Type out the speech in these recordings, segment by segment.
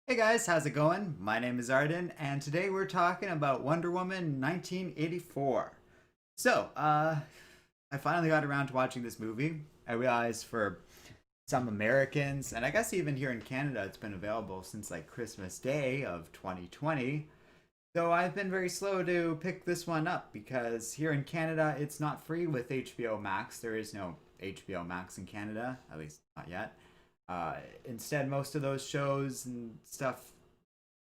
Hey guys, how's it going? My name is Arden, and today we're talking about Wonder Woman 1984. I finally got around to watching this movie. I realized for some Americans, and I guess even here in Canada, it's been available since like Christmas Day of 2020. So I've been very slow to pick this one up because here in Canada, it's not free with HBO Max. There is no HBO Max in Canada, at least not yet. Instead, most of those shows and stuff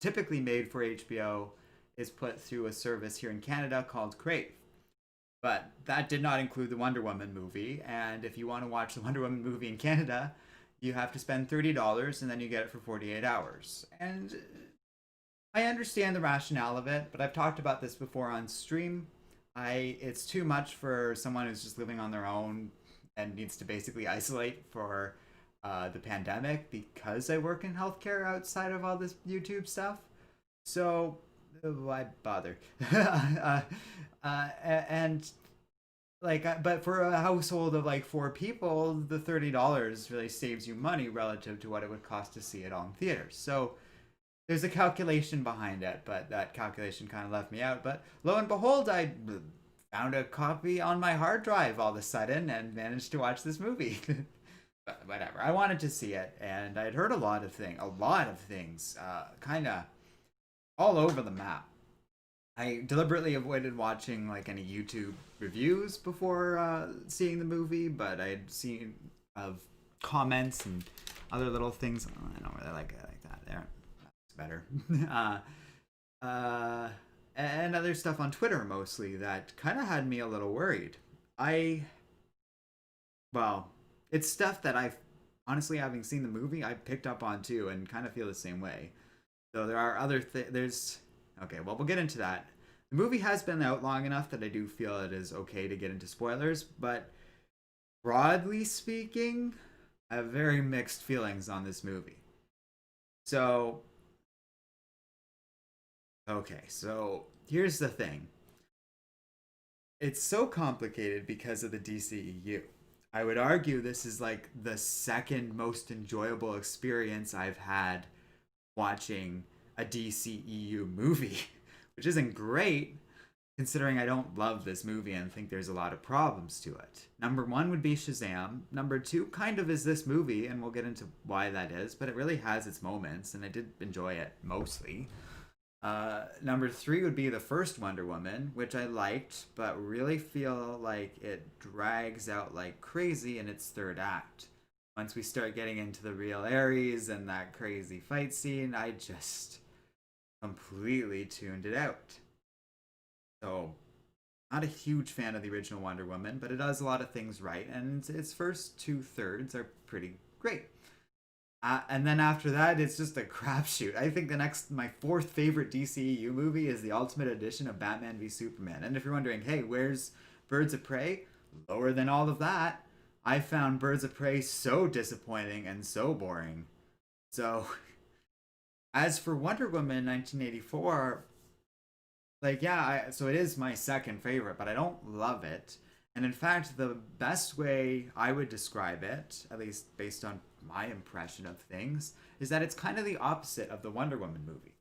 typically made for HBO is put through a service here in Canada called Crave. But that did not include the Wonder Woman movie. And if you want to watch the Wonder Woman movie in Canada, you have to spend $30 and then you get it for 48 hours. And I understand the rationale of it, but I've talked about this before on stream. It's too much for someone who's just living on their own and needs to basically isolate for the pandemic because I work in healthcare outside of all this YouTube stuff. So why bother? And but for a household of like four people, the $30 really saves you money relative to what it would cost to see it on theaters. So there's a calculation behind it, but that calculation kind of left me out. But lo and behold, I found a copy on my hard drive all of a sudden and managed to watch this movie. But whatever. I wanted to see it, and I'd heard a lot of things, kind of all over the map. I deliberately avoided watching like any YouTube reviews before seeing the movie, but I'd seen of comments and other little things. Oh, I don't really like it like that. There, that's better. uh, and other stuff on Twitter mostly that kind of had me a little worried. I well, it's stuff that I've honestly, having seen the movie, I picked up on too, and kind of feel the same way. So there are other things. There's okay. Well, we'll get into that. The movie has been out long enough that I do feel it is okay to get into spoilers, but broadly speaking, I have very mixed feelings on this movie. So, okay, so here's the thing. It's so complicated because of the DCEU. I would argue this is like the second most enjoyable experience I've had watching a DCEU movie, which isn't great considering I don't love this movie and think there's a lot of problems to it. Number one would be Shazam. Number two kind of is this movie, and we'll get into why that is, but it really has its moments, and I did enjoy it mostly. Number three would be the first Wonder Woman, which I liked, but really feel like it drags out like crazy in its third act. Once we start getting into the real Ares and that crazy fight scene, I just completely tuned it out. So, not a huge fan of the original Wonder Woman, but it does a lot of things right, and its first two thirds are pretty great. And then after that, it's just a crapshoot. I think my fourth favorite DCEU movie is the Ultimate Edition of Batman v Superman. And if you're wondering, hey, where's Birds of Prey? Lower than all of that. I found Birds of Prey so disappointing and so boring. So, as for Wonder Woman 1984, like, yeah, so it is my second favorite, but I don't love it. And in fact, the best way I would describe it, at least based on my impression of things, is that it's kind of the opposite of the Wonder Woman movie.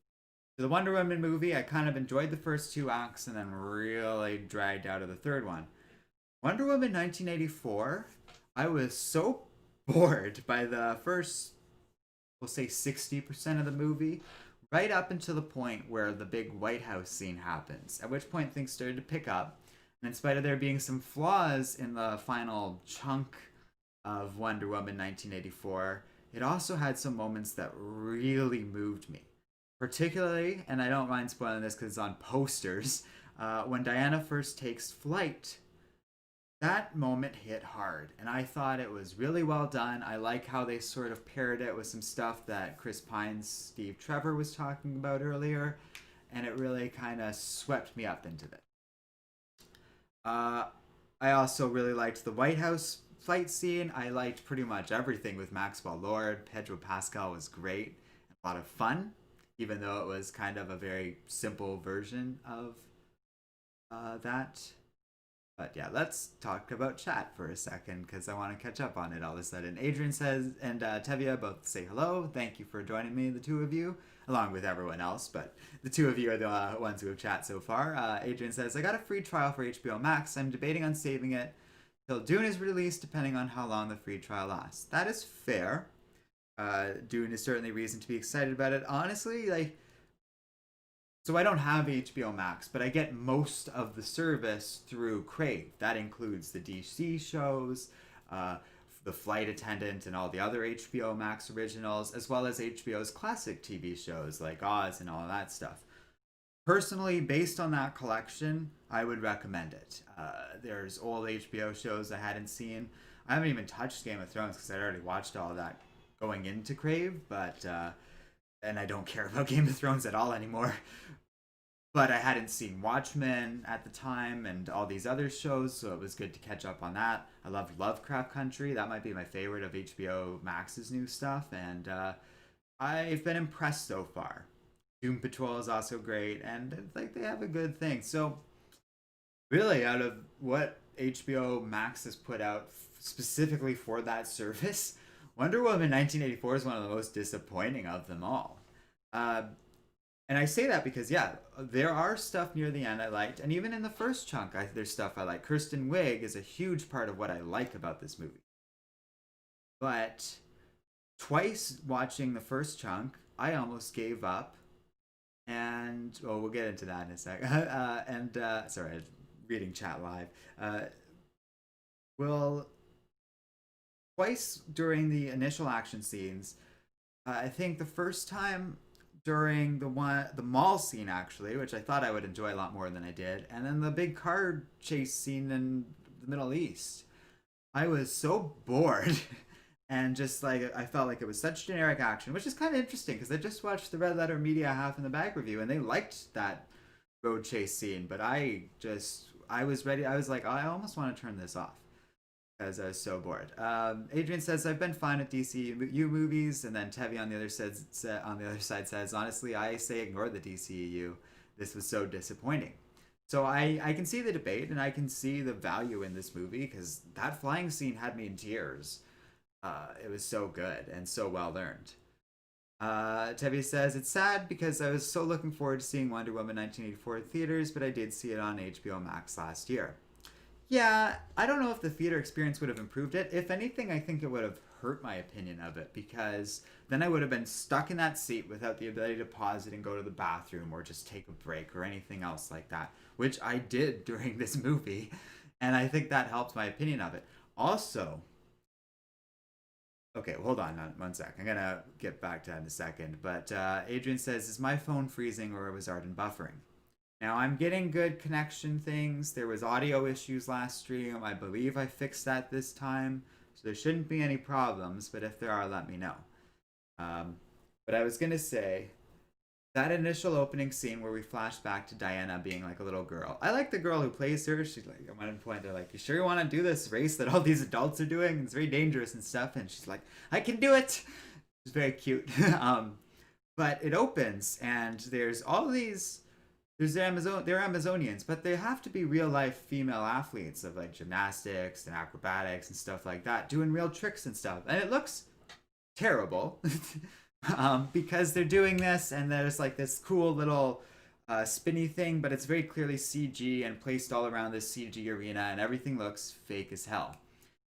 So the Wonder Woman movie, I kind of enjoyed the first two acts and then really dragged out of the third one. Wonder Woman 1984, I was so bored by the first, we'll say 60% of the movie, right up until the point where the big White House scene happens, at which point things started to pick up. And in spite of there being some flaws in the final chunk of Wonder Woman 1984, it also had some moments that really moved me. Particularly, and I don't mind spoiling this because it's on posters, when Diana first takes flight, that moment hit hard, and I thought it was really well done. I like how they sort of paired it with some stuff that Chris Pine's Steve Trevor was talking about earlier, and it really kind of swept me up into it. Uh, I also really liked the White House fight scene. I liked pretty much everything with Maxwell Lord. Pedro Pascal was great, a lot of fun, even though it was kind of a very simple version of that. But yeah, let's talk about chat for a second because I want to catch up on it all of a sudden. Adrian says, and Tevia both say hello. Thank you for joining me, the two of you, along with everyone else. But the two of you are the ones who have chat so far. Adrian says, I got a free trial for HBO Max. I'm debating on saving it till Dune is released, depending on how long the free trial lasts. That is fair. Dune is certainly reason to be excited about it. Honestly, like, so I don't have HBO Max, but I get most of the service through Crave. That includes the DC shows, uh, the Flight Attendant, and all the other HBO Max originals, as well as HBO's classic TV shows like Oz and all of that stuff. Personally, based on that collection, I would recommend it. There's old HBO shows I hadn't seen. I haven't even touched Game of Thrones because I'd already watched all of that going into Crave, but and I don't care about Game of Thrones at all anymore. But I hadn't seen Watchmen at the time and all these other shows, so it was good to catch up on that. I love Lovecraft Country. That might be my favorite of HBO Max's new stuff, and I've been impressed so far. Doom Patrol is also great, and it's like they have a good thing. So, really, out of what HBO Max has put out specifically for that service, Wonder Woman 1984 is one of the most disappointing of them all. Uh, and I say that because, yeah, there are stuff near the end I liked, and even in the first chunk, there's stuff I like. Kirsten Wiig is a huge part of what I like about this movie. But twice watching the first chunk, I almost gave up, and we'll get into that in a sec. Sorry, I'm reading chat live. Well, twice during the initial action scenes, I think the first time during the mall scene actually, which I thought I would enjoy a lot more than I did, and then the big car chase scene in the Middle East. I was so bored and just like I felt like it was such generic action, which is kind of interesting because I just watched the Red Letter Media Half in the Bag review and they liked that road chase scene, but I was ready. I was like, I almost want to turn this off because I was so bored. Adrian says I've been fine with DCEU movies, and then Tevi on the other side says honestly I say ignore the DCEU. This was so disappointing. So I can see the debate and I can see the value in this movie because that flying scene had me in tears. It was so good and so well learned. Tevi says it's sad because I was so looking forward to seeing Wonder Woman 1984 in theaters, but I did see it on HBO Max last year. Yeah, I don't know if the theater experience would have improved it. If anything, I think it would have hurt my opinion of it because then I would have been stuck in that seat without the ability to pause it and go to the bathroom or just take a break or anything else like that, which I did during this movie. And I think that helps my opinion of it. Also, okay, hold on one sec. I'm going to get back to that in a second. But Adrian says, is my phone freezing or was Arden buffering? Now I'm getting good connection things. There was audio issues last stream. I believe I fixed that this time. So there shouldn't be any problems, but if there are, let me know. But I was going to say, that initial opening scene where we flash back to Diana being like a little girl. I like the girl who plays her. She's like, at one point, they're like, you sure you want to do this race that all these adults are doing? It's very dangerous and stuff. And she's like, I can do it. It's very cute. But it opens and there's all these... they're Amazonians, but they have to be real life female athletes of like gymnastics and acrobatics and stuff like that, doing real tricks and stuff. And it looks terrible because they're doing this and there's like this cool little spinny thing, but it's very clearly CG and placed all around this CG arena and everything looks fake as hell.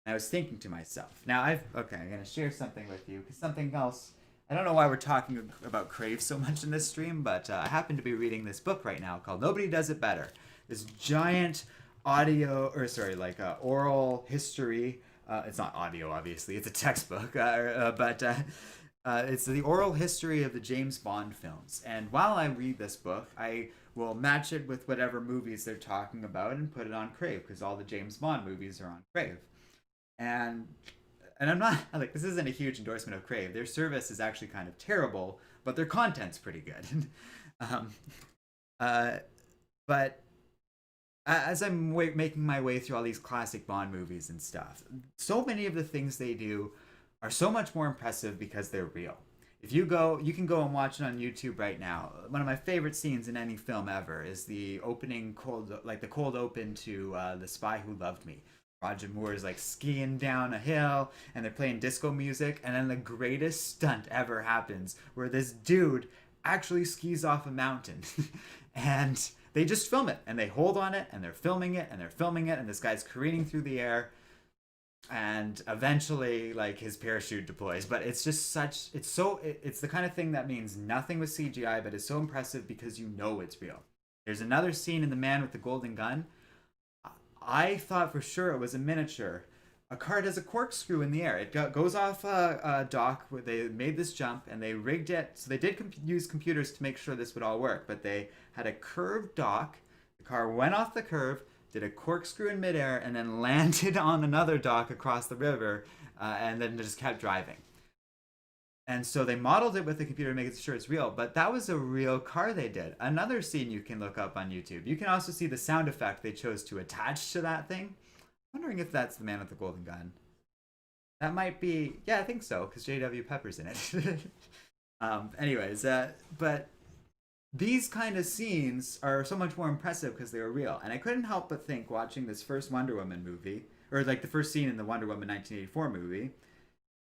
And I was thinking to myself, I'm going to share something with you because something else. I don't know why we're talking about Crave so much in this stream, but I happen to be reading this book right now called Nobody Does It Better. This giant oral history. It's not audio, obviously. It's a textbook, but it's the oral history of the James Bond films. And while I read this book, I will match it with whatever movies they're talking about and put it on Crave because all the James Bond movies are on Crave. And I'm not, like, this isn't a huge endorsement of Crave. Their service is actually kind of terrible, but their content's pretty good. But as I'm making my way through all these classic Bond movies and stuff, so many of the things they do are so much more impressive because they're real. If you go, you can go and watch it on YouTube right now. One of my favorite scenes in any film ever is the opening cold, like the cold open to The Spy Who Loved Me. Roger Moore is like skiing down a hill and they're playing disco music, and then the greatest stunt ever happens where this dude actually skis off a mountain and they just film it and they hold on it and they're filming it and they're filming it, and this guy's careening through the air, and eventually like his parachute deploys. But it's just such, it's the kind of thing that means nothing with CGI, but it's so impressive because you know it's real. There's another scene in The Man with the Golden Gun. I thought for sure it was a miniature. A car does a corkscrew in the air. It goes off a dock where they made this jump and they rigged it. So they did use computers to make sure this would all work, but they had a curved dock. The car went off the curve, did a corkscrew in midair, and then landed on another dock across the river, and then just kept driving. And so they modeled it with the computer to make sure it's real, but that was a real car they did. Another scene you can look up on YouTube. You can also see the sound effect they chose to attach to that thing. I'm wondering if that's The Man with the Golden Gun. That might be, yeah, I think so, because J.W. Pepper's in it. Anyways, but these kind of scenes are so much more impressive because they were real. And I couldn't help but think, watching this first Wonder Woman movie, or like the first scene in the Wonder Woman 1984 movie,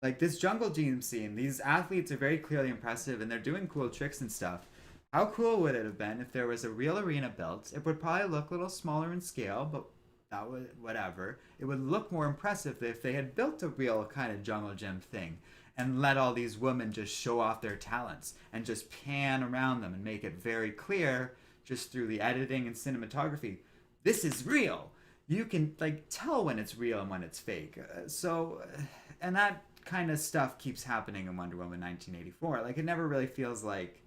like this jungle gym scene, these athletes are very clearly impressive and they're doing cool tricks and stuff. How cool would it have been if there was a real arena built? It would probably look a little smaller in scale, but that would, whatever. It would look more impressive if they had built a real kind of jungle gym thing and let all these women just show off their talents and just pan around them and make it very clear just through the editing and cinematography. This is real. You can like tell when it's real and when it's fake. And that kind of stuff keeps happening in Wonder Woman 1984. Like, it never really feels like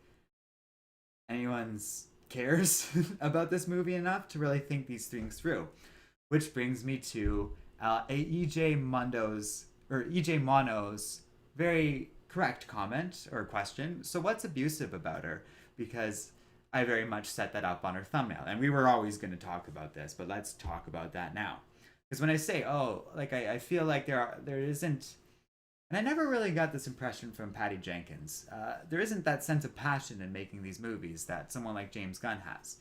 anyone's cares about this movie enough to really think these things through. Which brings me to EJ Mono's very correct comment or question. So what's abusive about her? Because I very much set that up on her thumbnail, and we were always going to talk about this, but let's talk about that now. Because when I say, oh, like I feel like there isn't, and I never really got this impression from Patty Jenkins. There isn't that sense of passion in making these movies that someone like James Gunn has.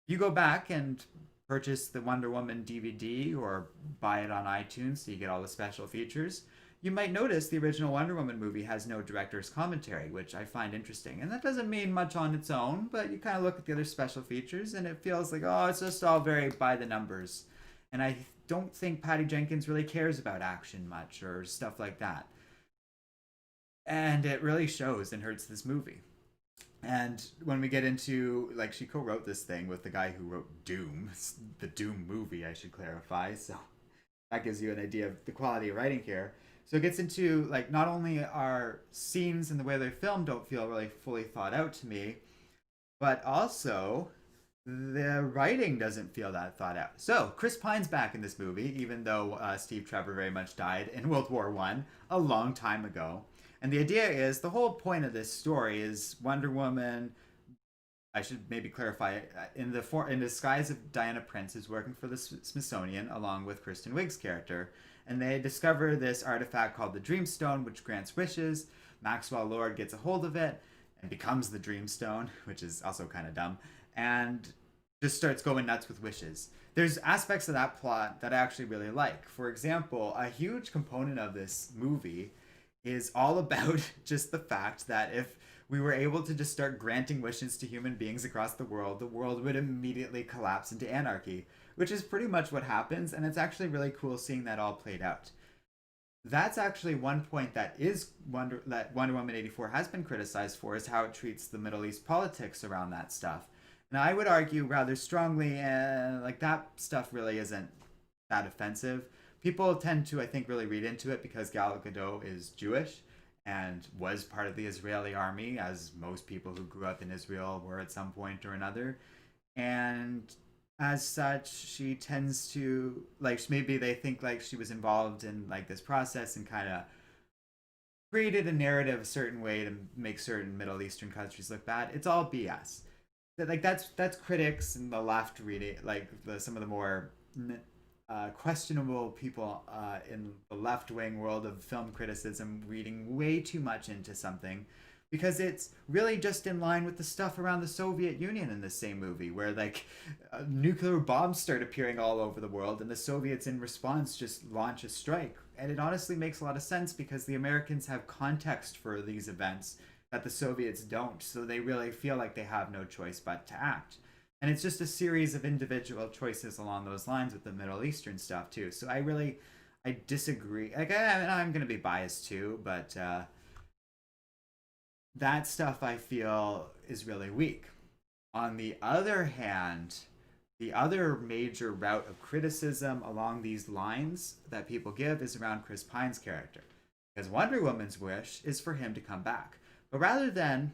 You go back and purchase the Wonder Woman DVD or buy it on iTunes so you get all the special features. You might notice the original Wonder Woman movie has no director's commentary, which I find interesting. And that doesn't mean much on its own, but you kind of look at the other special features and it feels like, oh, it's just all very by the numbers. And I don't think Patty Jenkins really cares about action much or stuff like that. And it really shows and hurts this movie. And when we get into, like, she co-wrote this thing with the guy who wrote Doom, the Doom movie, I should clarify. So that gives you an idea of the quality of writing here. So it gets into, like, not only are scenes and the way they're filmed don't feel really fully thought out to me, but also the writing doesn't feel that thought out. So Chris Pine's back in this movie, even though Steve Trevor very much died in World War I a long time ago. And the idea is, the whole point of this story is Wonder Woman, I should maybe clarify, in the disguise of Diana Prince, is working for the Smithsonian along with Kristen Wiig's character. And they discover this artifact called the Dreamstone, which grants wishes. Maxwell Lord gets a hold of it and becomes the Dreamstone, which is also kind of dumb, and just starts going nuts with wishes. There's aspects of that plot that I actually really like. For example, a huge component of this movie is all about just the fact that if we were able to just start granting wishes to human beings across the world would immediately collapse into anarchy, which is pretty much what happens, and it's actually really cool seeing that all played out. That's actually one point that Wonder Woman 84 has been criticized for, is how it treats the Middle East politics around that stuff. And I would argue rather strongly, like, that stuff really isn't that offensive. People tend to, I think, really read into it because Gal Gadot is Jewish and was part of the Israeli army, as most people who grew up in Israel were at some point or another. And as such, she tends to, like, maybe they think like she was involved in like this process and kind of created a narrative a certain way to make certain Middle Eastern countries look bad. It's all BS. Like, that's critics and the left reading, like some of the more questionable people in the left-wing world of film criticism reading way too much into something. because it's really just in line with the stuff around the Soviet Union in the same movie, where like nuclear bombs start appearing all over the world, and the Soviets, in response, just launch a strike. And it honestly makes a lot of sense because the Americans have context for these events that the Soviets don't, so they really feel like they have no choice but to act. And it's just a series of individual choices along those lines with the Middle Eastern stuff too. So I disagree. Like I'm gonna be biased too, but that stuff I feel is really weak. On the other hand, the other major route of criticism along these lines that people give is around Chris Pine's character. Because Wonder Woman's wish is for him to come back. But rather than,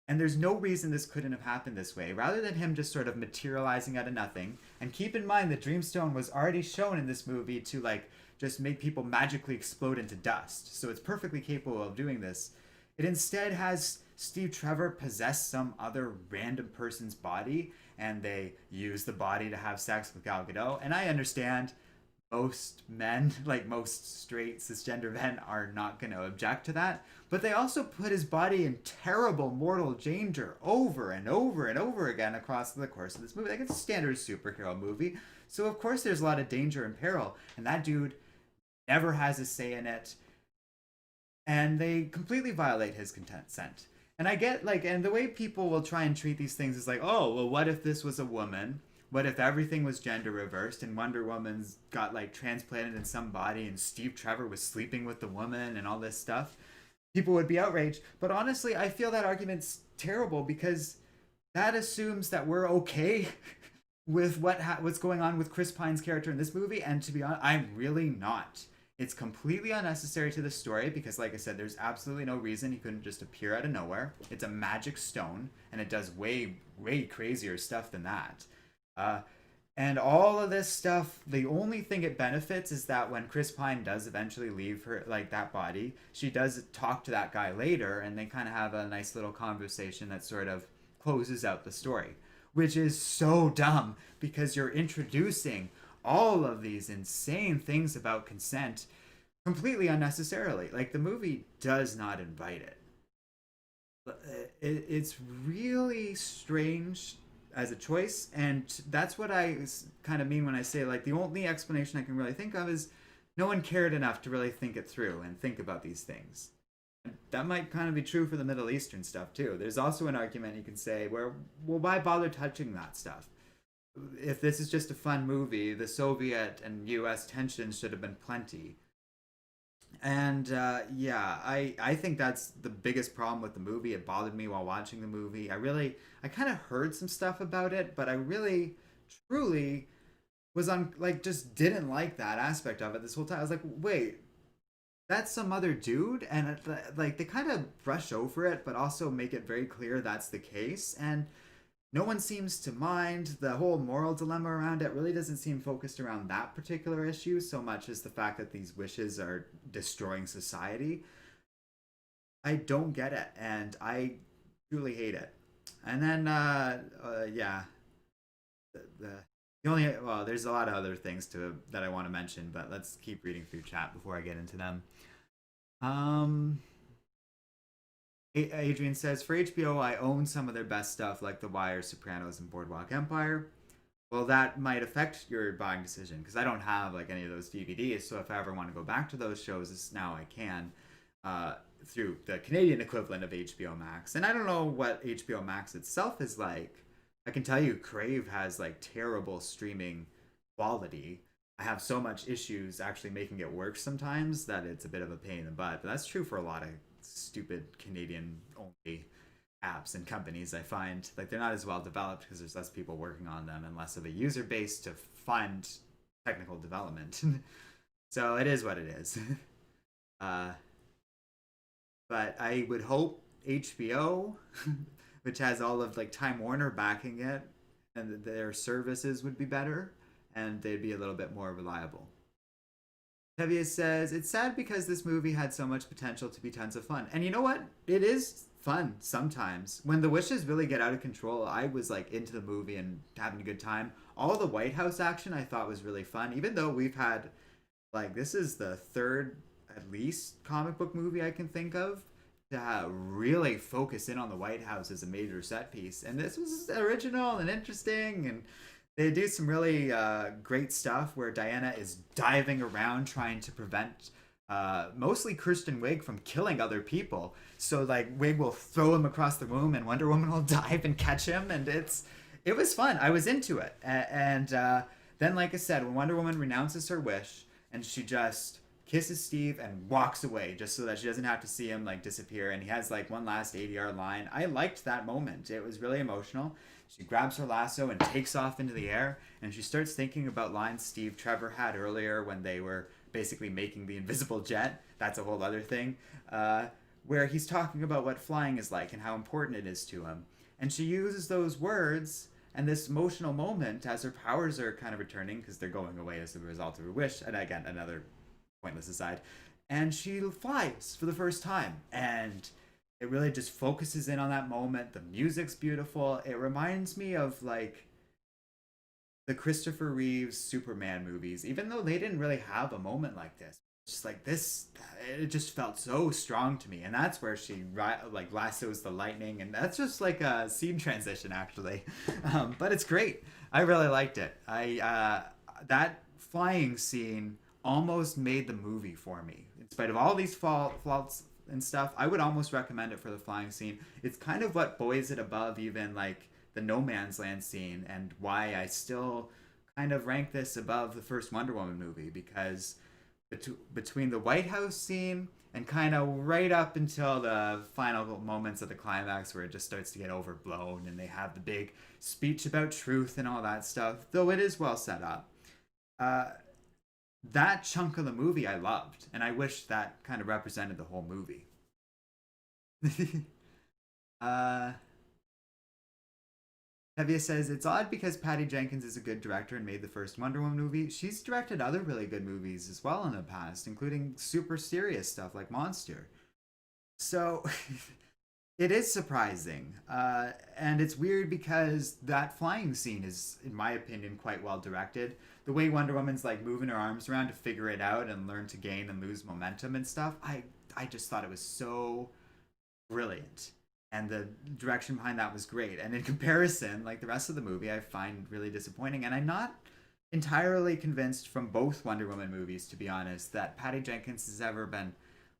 and there's no reason this couldn't have happened this way, rather than him just sort of materializing out of nothing, and keep in mind that Dreamstone was already shown in this movie to like just make people magically explode into dust. So it's perfectly capable of doing this. It instead has Steve Trevor possess some other random person's body, and they use the body to have sex with Gal Gadot. And I understand most men, like most straight cisgender men, are not going to object to that. But they also put his body in terrible mortal danger over and over and over again across the course of this movie. Like, it's a standard superhero movie. So, of course, there's a lot of danger and peril. And that dude never has a say in it. And they completely violate his consent. And I get, like, and the way people will try and treat these things is like, oh, well, what if this was a woman? What if everything was gender reversed and Wonder Woman's got, like, transplanted in some body and Steve Trevor was sleeping with the woman and all this stuff? People would be outraged. But honestly, I feel that argument's terrible because that assumes that we're okay with what's going on with Chris Pine's character in this movie. And to be honest, I'm really not. It's completely unnecessary to the story because, like I said, there's absolutely no reason he couldn't just appear out of nowhere. It's a magic stone, and it does way, way crazier stuff than that. And all of this stuff, the only thing it benefits is that when Chris Pine does eventually leave her, like, that body, she does talk to that guy later, and they kind of have a nice little conversation that sort of closes out the story, which is so dumb because you're introducing all of these insane things about consent completely unnecessarily. Like, the movie does not invite it. It's really strange as a choice, and that's what I kind of mean when I say, like, the only explanation I can really think of is no one cared enough to really think it through and think about these things. And that might kind of be true for the Middle Eastern stuff too. There's also an argument you can say where, well, why bother touching that stuff? If this is just a fun movie, the Soviet and US tensions should have been plenty. And yeah, I think that's the biggest problem with the movie. It bothered me while watching the movie. I kind of heard some stuff about it, but I really, truly was on, like, just didn't like that aspect of it this whole time. I was like, wait, that's some other dude? And like, they kind of brush over it, but also make it very clear that's the case. And no one seems to mind. The whole moral dilemma around it really doesn't seem focused around that particular issue so much as the fact that these wishes are destroying society. I don't get it, and I truly hate it. And then, yeah, the only, well, there's a lot of other things that I want to mention, but let's keep reading through chat before I get into them. Um, Adrian says, for HBO, I own some of their best stuff like The Wire, Sopranos, and Boardwalk Empire. Well, that might affect your buying decision because I don't have like any of those DVDs. So if I ever want to go back to those shows, now I can through the Canadian equivalent of HBO Max. And I don't know what HBO Max itself is like. I can tell you, Crave has like terrible streaming quality. I have so much issues actually making it work sometimes that it's a bit of a pain in the butt. But that's true for a lot of stupid Canadian only apps and companies. I find like they're not as well developed because there's less people working on them and less of a user base to fund technical development. So it is what it is. uh, but I would hope HBO, which has all of like Time Warner backing it, and their services would be better and they'd be a little bit more reliable. Tevye says, it's sad because this movie had so much potential to be tons of fun. And you know what? It is fun sometimes. When the wishes really get out of control, I was like into the movie and having a good time. All the White House action I thought was really fun, even though we've had, like, this is the third, at least, comic book movie I can think of to really focus in on the White House as a major set piece. And this was original and interesting, and they do some really great stuff where Diana is diving around trying to prevent mostly Kirsten Wiig from killing other people. So like Wiig will throw him across the room, and Wonder Woman will dive and catch him, and it was fun. I was into it, and then like I said, when Wonder Woman renounces her wish and she just kisses Steve and walks away just so that she doesn't have to see him like disappear, and he has like one last ADR line. I liked that moment. It was really emotional. She grabs her lasso and takes off into the air, and she starts thinking about lines Steve Trevor had earlier when they were basically making the invisible jet. That's a whole other thing. Where he's talking about what flying is like and how important it is to him. And she uses those words and this emotional moment as her powers are kind of returning because they're going away as a result of her wish. And again, another pointless aside. And she flies for the first time. And it really just focuses in on that moment. The music's beautiful. It reminds me of like the Christopher Reeves Superman movies, even though they didn't really have a moment like this. Just like this, it just felt so strong to me, and that's where she like lassos the lightning, and that's just like a scene transition actually. But it's great. I really liked it. I that flying scene almost made the movie for me. In spite of all these faults and stuff, I would almost recommend it for the flying scene. It's kind of what buoys it above even like the No Man's Land scene, and why I still kind of rank this above the first Wonder Woman movie, because between the White House scene and kind of right up until the final moments of the climax where it just starts to get overblown and they have the big speech about truth and all that stuff, though it is well set up, that chunk of the movie I loved, and I wish that kind of represented the whole movie. uh Tevia says, it's odd because Patty Jenkins is a good director and made the first Wonder Woman movie. She's directed other really good movies as well in the past, including super serious stuff like Monster. So it is surprising. And it's weird because that flying scene is, in my opinion, quite well directed. The way Wonder Woman's like moving her arms around to figure it out and learn to gain and lose momentum and stuff, I just thought it was so brilliant, and the direction behind that was great. And in comparison, like the rest of the movie, I find really disappointing. And I'm not entirely convinced from both Wonder Woman movies, to be honest, that Patty Jenkins has ever been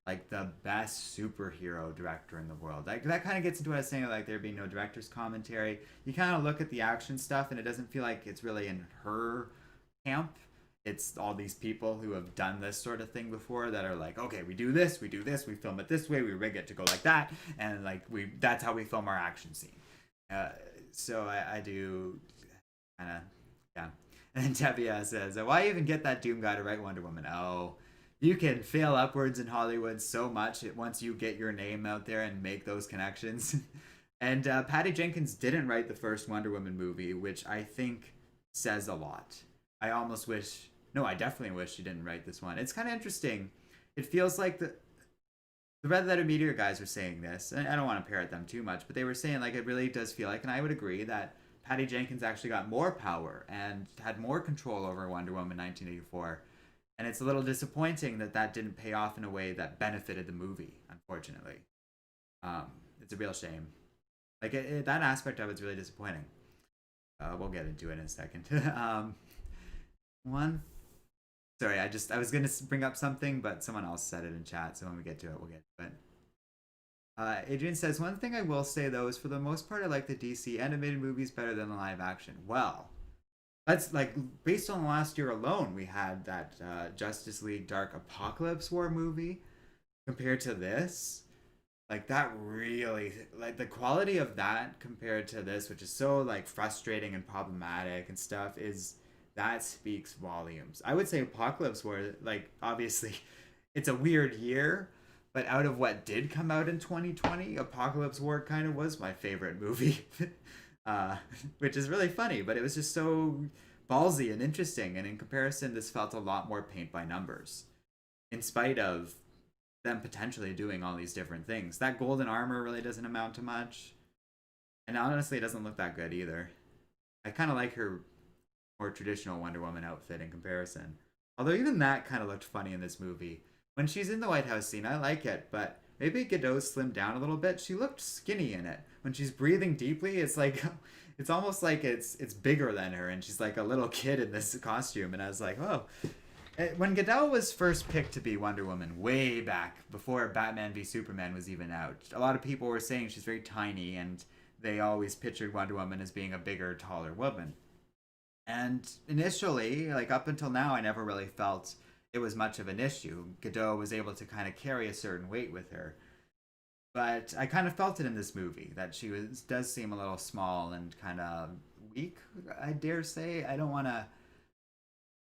like the best superhero director in the world. Like that kind of gets into what I was saying, like there being no director's commentary. You kind of look at the action stuff, and it doesn't feel like it's really in her camp. It's all these people who have done this sort of thing before that are like, okay, we do this, we film it this way, we rig it to go like that, and like that's how we film our action scene. So I do kind of, yeah. And Tevia says, why even get that Doom guy to write Wonder Woman? Oh, you can fail upwards in Hollywood so much once you get your name out there and make those connections. And Patty Jenkins didn't write the first Wonder Woman movie, which I think says a lot. I definitely wish she didn't write this one. It's kind of interesting. It feels like the Red Letter Meteor guys were saying this, and I don't want to parrot them too much, but they were saying like it really does feel like, and I would agree, that Patty Jenkins actually got more power and had more control over Wonder Woman 1984. And it's a little disappointing that that didn't pay off in a way that benefited the movie, unfortunately. It's a real shame. Like that aspect of it's really disappointing. We'll get into it in a second. One. Sorry, I was gonna bring up something, but someone else said it in chat. So when we get to it, we'll get to it. Adrian says, one thing I will say though is for the most part, I like the DC animated movies better than the live action. Well, that's like based on last year alone, we had that Justice League Dark Apocalypse War movie. Compared to this, like that really, like the quality of that compared to this, which is so like frustrating and problematic and stuff, is that speaks volumes. I would say Apocalypse War, like obviously it's a weird year, but out of what did come out in 2020, Apocalypse War kind of was my favorite movie. Which is really funny, but it was just so ballsy and interesting, and in comparison this felt a lot more paint by numbers, in spite of them potentially doing all these different things. That golden armor really doesn't amount to much, and honestly it doesn't look that good either. I kind of like her more traditional Wonder Woman outfit in comparison, although even that kind of looked funny in this movie. When she's in the White House scene, I like it, but maybe Godot slimmed down a little bit. She looked skinny in it. When she's breathing deeply, it's like it's almost like it's bigger than her, and she's like a little kid in this costume. And I was like, oh. When Godot was first picked to be Wonder Woman, way back before Batman v Superman was even out, a lot of people were saying she's very tiny, and they always pictured Wonder Woman as being a bigger, taller woman. And initially, like up until now, I never really felt it was much of an issue. Godot was able to kind of carry a certain weight with her. But I kind of felt it in this movie that she does seem a little small and kind of weak, I dare say. I don't want to.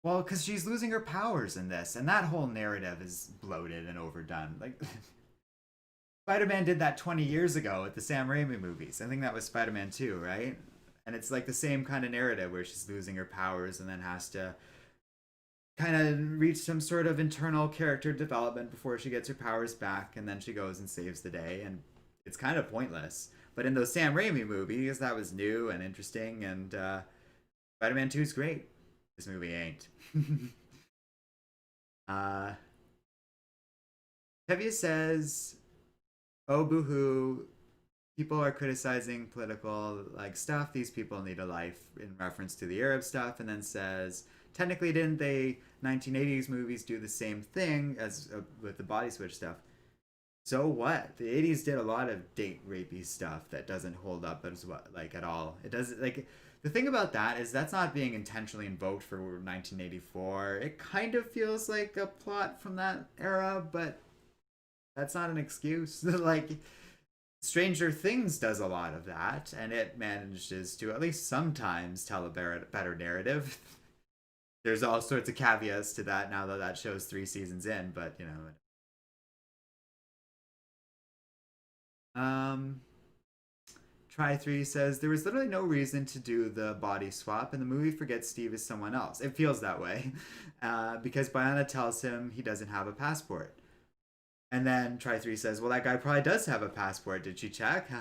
Well, because she's losing her powers in this, and that whole narrative is bloated and overdone. Like, Spider-Man did that 20 years ago with the Sam Raimi movies. I think that was Spider-Man 2, right? And it's like the same kind of narrative where she's losing her powers and then has to kind of reach some sort of internal character development before she gets her powers back, and then she goes and saves the day, and it's kind of pointless. But in those Sam Raimi movies, that was new and interesting, and Spider-Man 2 is great. This movie ain't. Tevye says, oh, boohoo, people are criticizing political like stuff. These people need a life, in reference to the Arab stuff, and then says, technically, didn't they 1980s movies do the same thing as with the body switch stuff? So what? The 80s did a lot of date rapey stuff that doesn't hold up as well, like at all. It doesn't like the thing about that is that's not being intentionally invoked for 1984. It kind of feels like a plot from that era, but that's not an excuse. Like Stranger Things does a lot of that, and it manages to at least sometimes tell a better narrative. There's all sorts of caveats to that now that that show's 3 seasons in, but you know. Try3 says there was literally no reason to do the body swap, and the movie forgets Steve is someone else. It feels that way, because Biana tells him he doesn't have a passport, and then Try3 says, "Well, that guy probably does have a passport. Did she check?"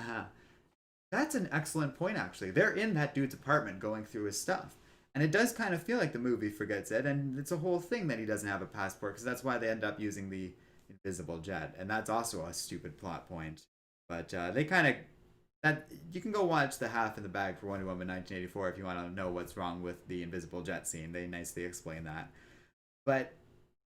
That's an excellent point, actually. They're in that dude's apartment going through his stuff. And it does kind of feel like the movie forgets it, and it's a whole thing that he doesn't have a passport, because that's why they end up using the invisible jet, and that's also a stupid plot point. But they kind of that you can go watch the half in the bag for Wonder Woman 1984 if you want to know what's wrong with the invisible jet scene. They nicely explain that. But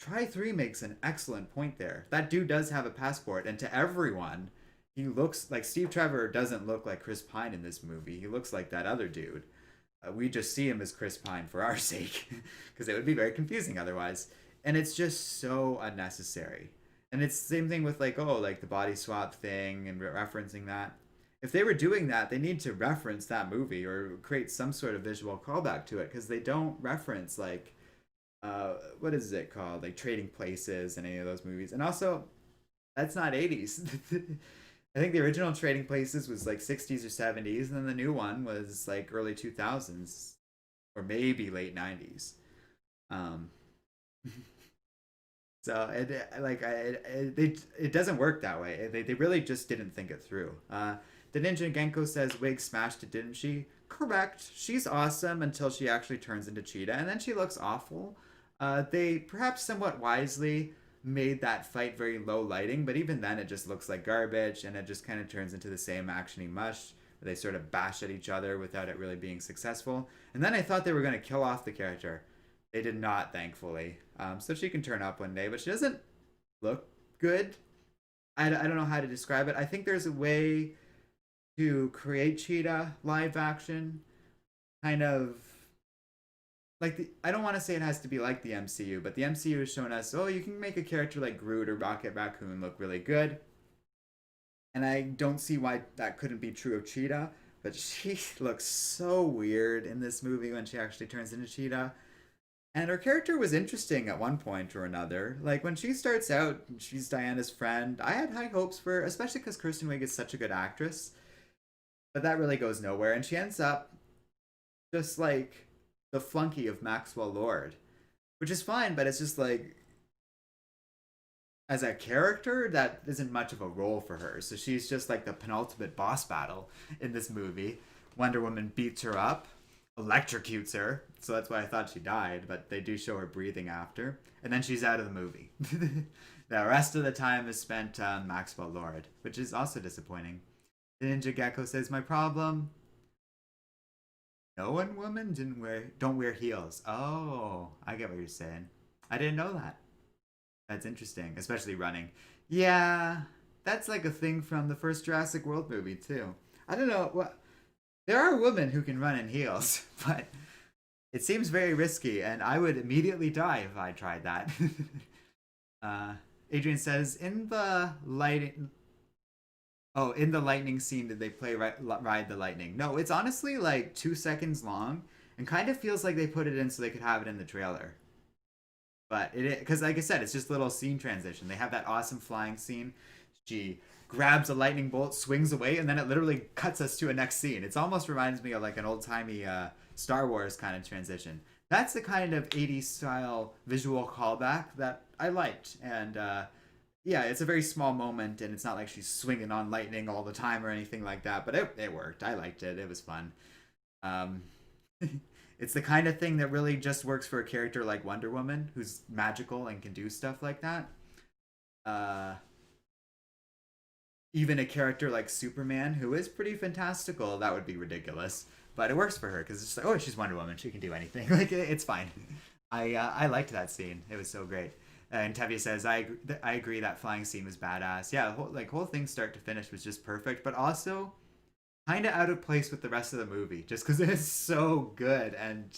Try3 makes an excellent point there. That dude does have a passport, and to everyone, he looks like Steve Trevor doesn't look like Chris Pine in this movie. He looks like that other dude. We just see him as Chris Pine for our sake, because it would be very confusing otherwise. And it's just so unnecessary. And it's the same thing with like, oh, like the body swap thing and referencing that. If they were doing that, they need to reference that movie or create some sort of visual callback to it, because they don't reference like, what is it called? Like Trading Places and any of those movies. And also, that's not 80s. I think the original Trading Places was like 60s or 70s, and then the new one was like early 2000s or maybe late 90s. Um, so it doesn't work that way. They really just didn't think it through. The Ninja Genko says Wiig smashed it, didn't she? Correct. She's awesome until she actually turns into Cheetah, and then she looks awful. They perhaps somewhat wisely made that fight very low lighting, but even then it just looks like garbage, and it just kind of turns into the same actiony mush where they sort of bash at each other without it really being successful. And then I thought they were going to kill off the character. They did not, thankfully. So she can turn up one day, but she doesn't look good. I don't know how to describe it. I think there's a way to create Cheetah live action, kind of like I don't want to say it has to be like the MCU, but the MCU has shown us, oh, you can make a character like Groot or Rocket Raccoon look really good. And I don't see why that couldn't be true of Cheetah, but she looks so weird in this movie when she actually turns into Cheetah. And her character was interesting at one point or another. Like when she starts out, she's Diana's friend. I had high hopes for her, especially because Kirsten Wiig is such a good actress. But that really goes nowhere, and she ends up just like the flunky of Maxwell Lord, which is fine, but it's just like as a character that isn't much of a role for her. So she's just like the penultimate boss battle in this movie. Wonder Woman beats her up, electrocutes her, so that's why I thought she died, but they do show her breathing after, and then she's out of the movie. The rest of the time is spent on Maxwell Lord, which is also disappointing. The Ninja Gecko says, my problem, no one women don't wear heels. Oh, I get what you're saying. I didn't know that. That's interesting, especially running. Yeah, that's like a thing from the first Jurassic World movie too. I don't know what. There are women who can run in heels, but it seems very risky, and I would immediately die if I tried that. uh, Adrian says, in the lighting. Oh, in the lightning scene, did they play Ride the Lightning? No, it's honestly like 2 seconds long, and kind of feels like they put it in so they could have it in the trailer. But it, because like I said, it's just a little scene transition. They have that awesome flying scene. She grabs a lightning bolt, swings away, and then it literally cuts us to a next scene. It almost reminds me of like an old timey Star Wars kind of transition. That's the kind of 80s style visual callback that I liked. And yeah, it's a very small moment, and it's not like she's swinging on lightning all the time or anything like that. But it worked. I liked it. It was fun. Um, it's the kind of thing that really just works for a character like Wonder Woman, who's magical and can do stuff like that. Uh, Even a character like Superman, who is pretty fantastical, that would be ridiculous. But it works for her because it's like, oh, she's Wonder Woman; she can do anything. Like it's fine. I liked that scene. It was so great. And Tevye says, I agree that flying scene was badass. Yeah, whole thing start to finish was just perfect, but also kind of out of place with the rest of the movie, just because it is so good. And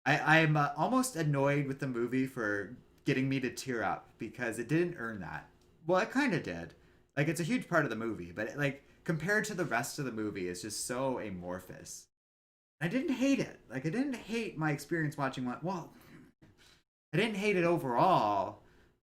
I'm almost annoyed with the movie for getting me to tear up because it didn't earn that. Well, it kind of did. Like it's a huge part of the movie, but like compared to the rest of the movie, it's just so amorphous. I didn't hate it. Like I didn't hate my experience watching one. Well, I didn't hate it overall,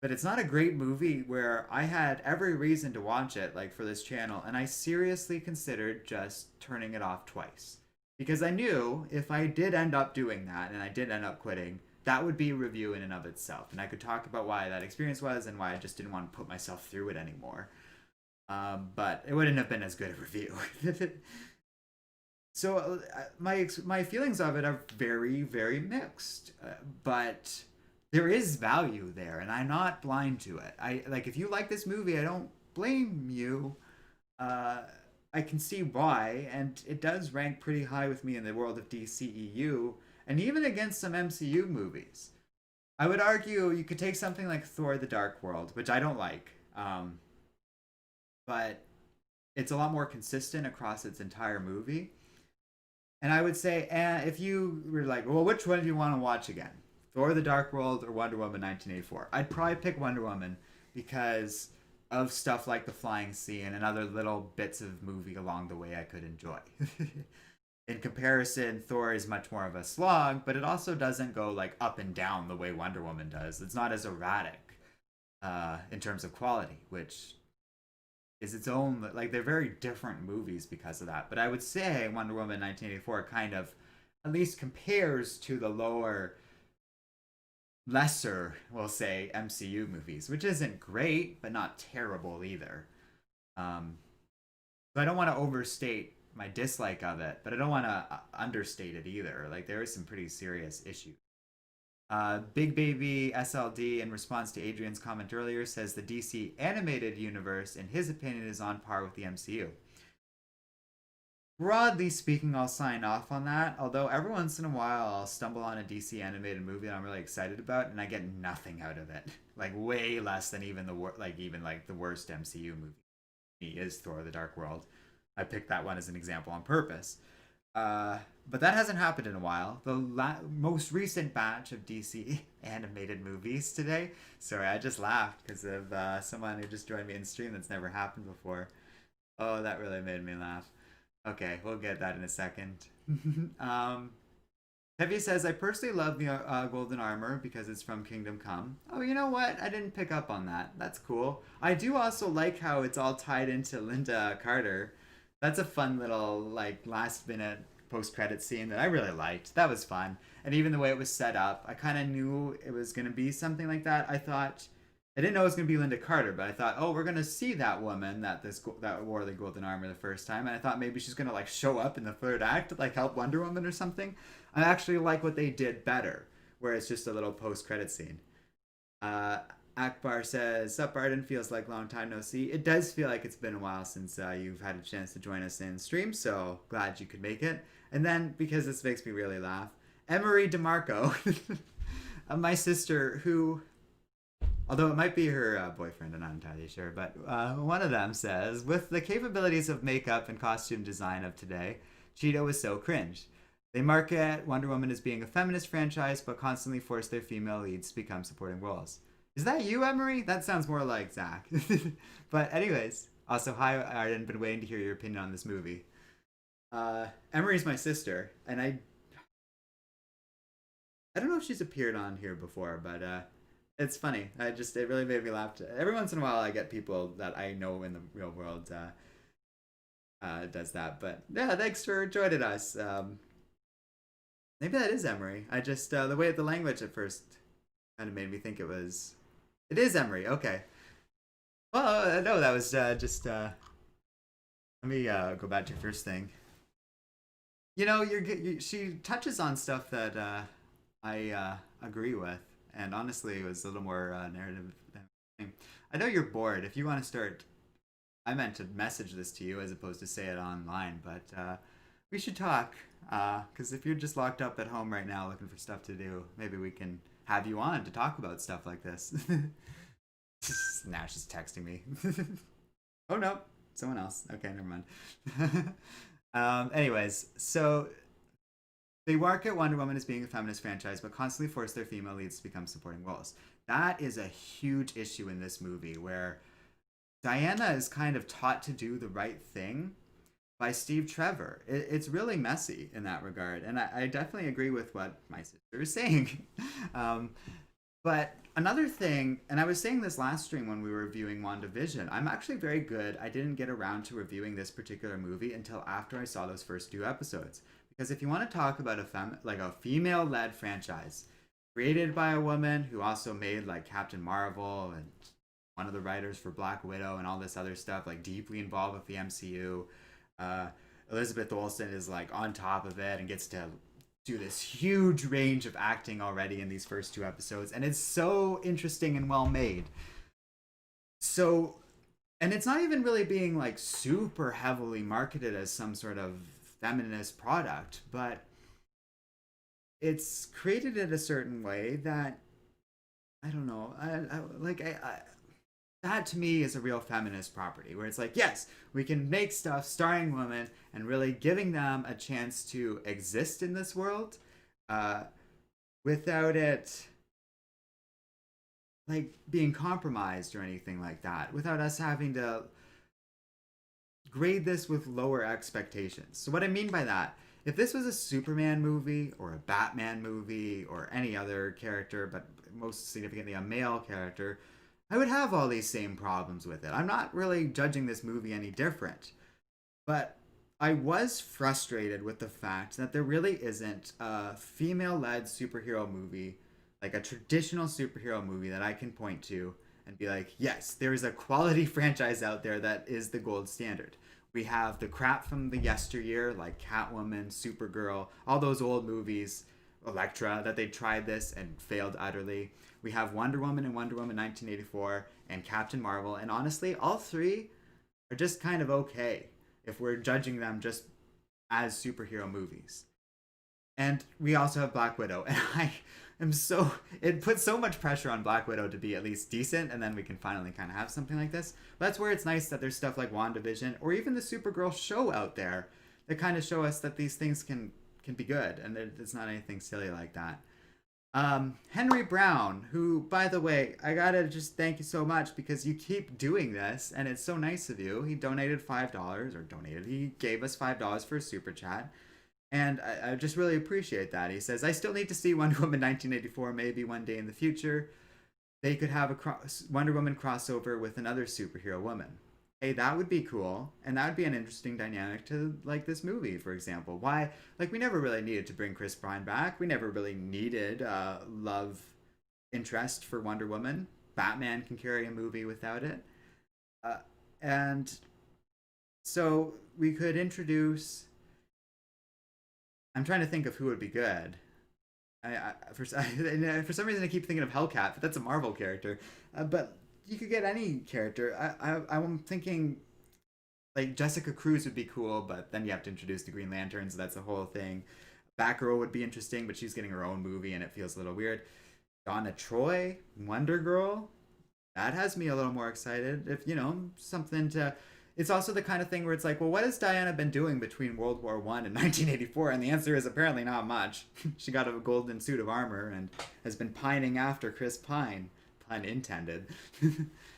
but it's not a great movie where I had every reason to watch it, like for this channel, and I seriously considered just turning it off twice. Because I knew if I did end up doing that and I did end up quitting, that would be a review in and of itself. And I could talk about why that experience was and why I just didn't want to put myself through it anymore. But it wouldn't have been as good a review. So my feelings of it are very, very mixed. But there is value there, and I'm not blind to it. I like if you like this movie, I don't blame you. I can see why, and it does rank pretty high with me in the world of DCEU, and even against some MCU movies. I would argue you could take something like Thor: The Dark World, which I don't like, but it's a lot more consistent across its entire movie. And I would say, if you were like, well, which one do you want to watch again? Thor: The Dark World or Wonder Woman 1984? I'd probably pick Wonder Woman because of stuff like the flying scene and other little bits of movie along the way I could enjoy. In comparison, Thor is much more of a slog, but it also doesn't go like up and down the way Wonder Woman does. It's not as erratic in terms of quality, which is its own, like they're very different movies because of that. But I would say Wonder Woman 1984 kind of at least compares to the lower, lesser, we'll say, MCU movies, which isn't great but not terrible either. So I don't want to overstate my dislike of it, but I don't want to understate it either. Like there is some pretty serious issues. Big Baby SLD, in response to Adrian's comment earlier, says the DC animated universe, in his opinion, is on par with the MCU. Broadly speaking, I'll sign off on that, although every once in a while I'll stumble on a DC animated movie that I'm really excited about, and I get nothing out of it. Like way less than even the worst MCU movie is Thor: The Dark World. I picked that one as an example on purpose. But that hasn't happened in a while. The most recent batch of DC animated movies today. Sorry, I just laughed because of someone who just joined me in stream that's never happened before. Oh, that really made me laugh. Okay, we'll get that in a second. Heavy says, I personally love the Golden Armor because it's from Kingdom Come. Oh, you know what? I didn't pick up on that. That's cool. I do also like how it's all tied into Linda Carter. That's a fun little, like, last minute post-credit scene that I really liked. That was fun. And even the way it was set up, I kind of knew it was going to be something like that. I didn't know it was going to be Linda Carter, but I thought, oh, we're going to see that woman that wore the golden armor the first time. And I thought maybe she's going to, like, show up in the third act to, like, help Wonder Woman or something. I actually like what they did better, where it's just a little post-credit scene. I Akbar says, "Sup, Arden, feels like long time no see." It does feel like it's been a while since you've had a chance to join us in stream, so glad you could make it. And then, because this makes me really laugh, Emery DeMarco, my sister, who, although it might be her boyfriend, I'm not entirely sure, but one of them says, with the capabilities of makeup and costume design of today, Cheetah was so cringe. They market Wonder Woman as being a feminist franchise, but constantly force their female leads to become supporting roles. Is that you, Emery? That sounds more like Zach. But anyways, also, hi, Arden. Been waiting to hear your opinion on this movie. Emery's my sister, and I don't know if she's appeared on here before, but it's funny. It really made me laugh. Every once in a while, I get people that I know in the real world does that. But yeah, thanks for joining us. Maybe that is Emery. I just the way the language at first kind of made me think it was. It is Emery. Okay. Well, no, that was just. Let me go back to your first thing. You know, she touches on stuff that I agree with, and honestly, it was a little more narrative. I know you're bored. If you want to start, I meant to message this to you as opposed to say it online, but we should talk. Because if you're just locked up at home right now looking for stuff to do, maybe we can have you on to talk about stuff like this. Nash is texting me. Oh no, someone else. Okay, never mind. Anyways, so they market Wonder Woman as being a feminist franchise, but constantly force their female leads to become supporting roles. That is a huge issue in this movie, where Diana is kind of taught to do the right thing by Steve Trevor. It's really messy in that regard, and I definitely agree with what my sister is saying. But another thing, and I was saying this last stream when we were reviewing WandaVision, I'm actually very good. I didn't get around to reviewing this particular movie until after I saw those first 2 episodes. Because if you want to talk about a female-led franchise created by a woman who also made like Captain Marvel and one of the writers for Black Widow and all this other stuff, like deeply involved with the MCU. Elizabeth Olsen is like on top of it and gets to do this huge range of acting already in these first 2 episodes, and it's so interesting and well made. So, and it's not even really being like super heavily marketed as some sort of feminist product, but it's created in a certain way that I don't know. That to me is a real feminist property where it's like, yes, we can make stuff starring women and really giving them a chance to exist in this world without it like being compromised or anything like that, without us having to grade this with lower expectations. So what I mean by that, if this was a Superman movie or a Batman movie or any other character, but most significantly a male character, I would have all these same problems with it. I'm not really judging this movie any different. But I was frustrated with the fact that there really isn't a female-led superhero movie, like a traditional superhero movie that I can point to and be like, yes, there is a quality franchise out there that is the gold standard. We have the crap from the yesteryear, like Catwoman, Supergirl, all those old movies, Elektra, that they tried this and failed utterly. We have Wonder Woman and Wonder Woman 1984 and Captain Marvel, and honestly, all three are just kind of okay if we're judging them just as superhero movies. And we also have Black Widow, and it puts so much pressure on Black Widow to be at least decent, and then we can finally kind of have something like this. But that's where it's nice that there's stuff like WandaVision or even the Supergirl show out there that kind of show us that these things can be good, and it's not anything silly like that. Henry Brown, who, by the way, I gotta just thank you so much because you keep doing this, and it's so nice of you. He donated he gave us $5 for a super chat, and I just really appreciate that. He says, I still need to see Wonder Woman 1984 maybe one day in the future. They could have a Wonder Woman crossover with another superhero woman. Hey, that would be cool, and that would be an interesting dynamic to like this movie, for example. Why, like, we never really needed to bring Chris Pine back. We never really needed love interest for Wonder Woman. Batman can carry a movie without it. And so we could introduce, I'm trying to think of who would be good. For some reason I keep thinking of Hellcat, but that's a Marvel character. But you could get any character. I'm thinking like Jessica Cruz would be cool, but then you have to introduce the Green Lanterns. That's a whole thing. Batgirl would be interesting, but she's getting her own movie and it feels a little weird. Donna Troy, Wonder Girl, that has me a little more excited. If something to. It's also the kind of thing where it's like, well, what has Diana been doing between World War One and 1984? And the answer is apparently not much. She got a golden suit of armor and has been pining after Chris Pine, pun intended.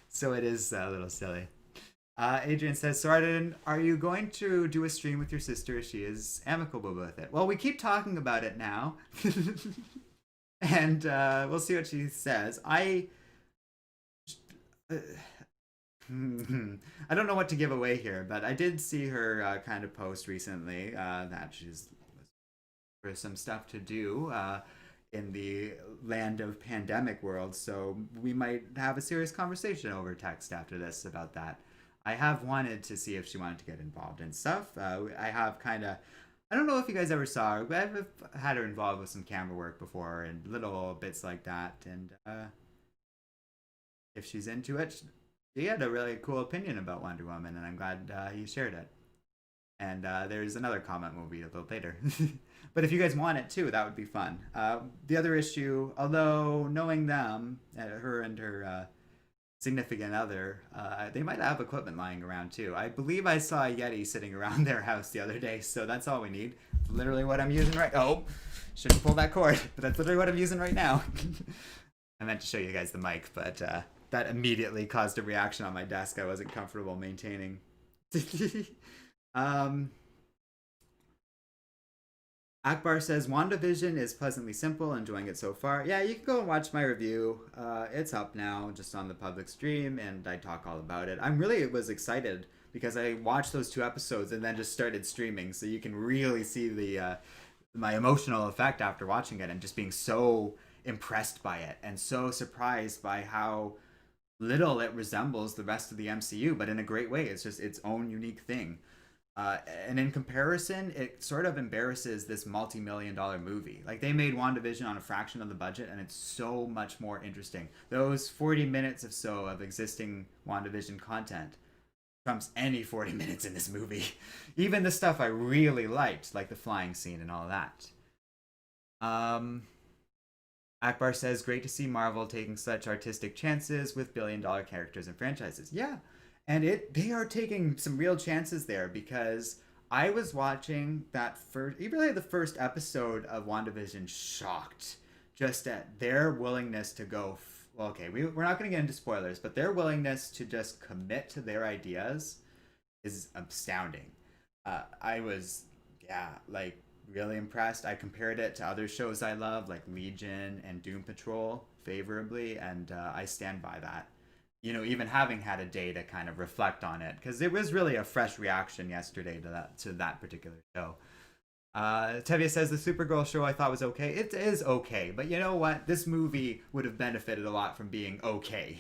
So it is a little silly. Adrian says, so Arden, are you going to do a stream with your sister? She is amicable with it. Well, we keep talking about it now. And we'll see what she says. Uh, I don't know what to give away here, but I did see her kind of post recently that she's for some stuff to do in the land of pandemic world. So we might have a serious conversation over text after this about that. I have wanted to see if she wanted to get involved in stuff. I have kind of. I don't know if you guys ever saw her, but I've had her involved with some camera work before and little bits like that. And if she's into it, he had a really cool opinion about Wonder Woman, and I'm glad he shared it. And there's another comment movie a little later. But if you guys want it too, that would be fun. The other issue, although knowing them, her and her significant other, they might have equipment lying around too. I believe I saw a Yeti sitting around their house the other day, so that's all we need. Literally what I'm using right. Oh, shouldn't pull that cord, but that's literally what I'm using right now. I meant to show you guys the mic, but that immediately caused a reaction on my desk I wasn't comfortable maintaining. Akbar says WandaVision is pleasantly simple, enjoying it so far. Yeah, you can go and watch my review. It's up now, just on the public stream, and I talk all about it. I'm really was excited because I watched those 2 episodes and then just started streaming, so you can really see the my emotional effect after watching it and just being so impressed by it and so surprised by how little it resembles the rest of the MCU, but in a great way. It's just its own unique thing. And in comparison, it sort of embarrasses this multi-million-dollar movie. Like, they made WandaVision on a fraction of the budget, and it's so much more interesting. Those 40 minutes or so of existing WandaVision content trumps any 40 minutes in this movie. Even the stuff I really liked, like the flying scene and all that. Akbar says, great to see Marvel taking such artistic chances with billion-dollar characters and franchises. Yeah, and they are taking some real chances there, because I was watching that really the first episode of WandaVision, shocked just at their willingness to go, well, okay, we're not going to get into spoilers, but their willingness to just commit to their ideas is astounding. I was, yeah, like, really impressed. I compared it to other shows I love, like Legion and Doom Patrol, favorably, and I stand by that. Even having had a day to kind of reflect on it, because it was really a fresh reaction yesterday to that particular show. Tevye says the Supergirl show I thought was okay. It is okay, but you know what? This movie would have benefited a lot from being okay.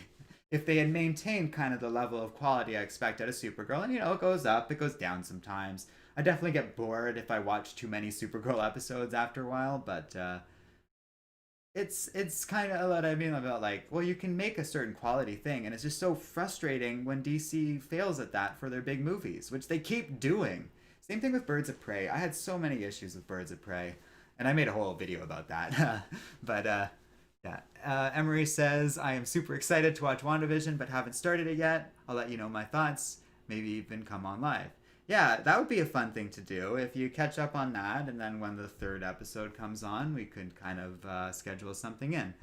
If they had maintained kind of the level of quality I expect out of Supergirl, and it goes up, it goes down sometimes. I definitely get bored if I watch too many Supergirl episodes after a while, but it's kind of what I mean about, like, well, you can make a certain quality thing, and it's just so frustrating when DC fails at that for their big movies, which they keep doing. Same thing with Birds of Prey. I had so many issues with Birds of Prey, and I made a whole video about that. But yeah. Emery says, I am super excited to watch WandaVision, but haven't started it yet. I'll let you know my thoughts. Maybe even come on live. Yeah, that would be a fun thing to do if you catch up on that, and then when the third episode comes on, we could kind of schedule something in.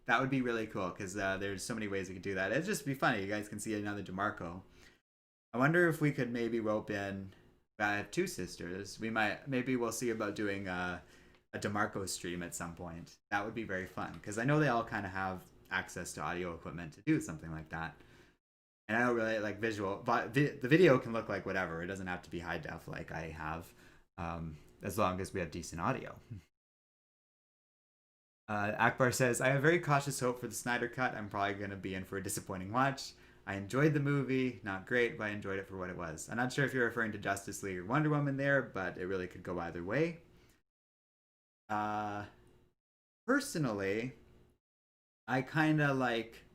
That would be really cool, because there's so many ways we could do that. It'd just be funny. You guys can see another DeMarco. I wonder if we could maybe rope in. I have 2 sisters. Maybe we'll see about doing a DeMarco stream at some point. That would be very fun, because I know they all kind of have access to audio equipment to do something like that. And I don't really like visual, but the video can look like whatever. It doesn't have to be high def like I have, as long as we have decent audio. Akbar says, I have very cautious hope for the Snyder Cut. I'm probably going to be in for a disappointing watch. I enjoyed the movie. Not great, but I enjoyed it for what it was. I'm not sure if you're referring to Justice League or Wonder Woman there, but it really could go either way. Uh, Personally, I kind of like.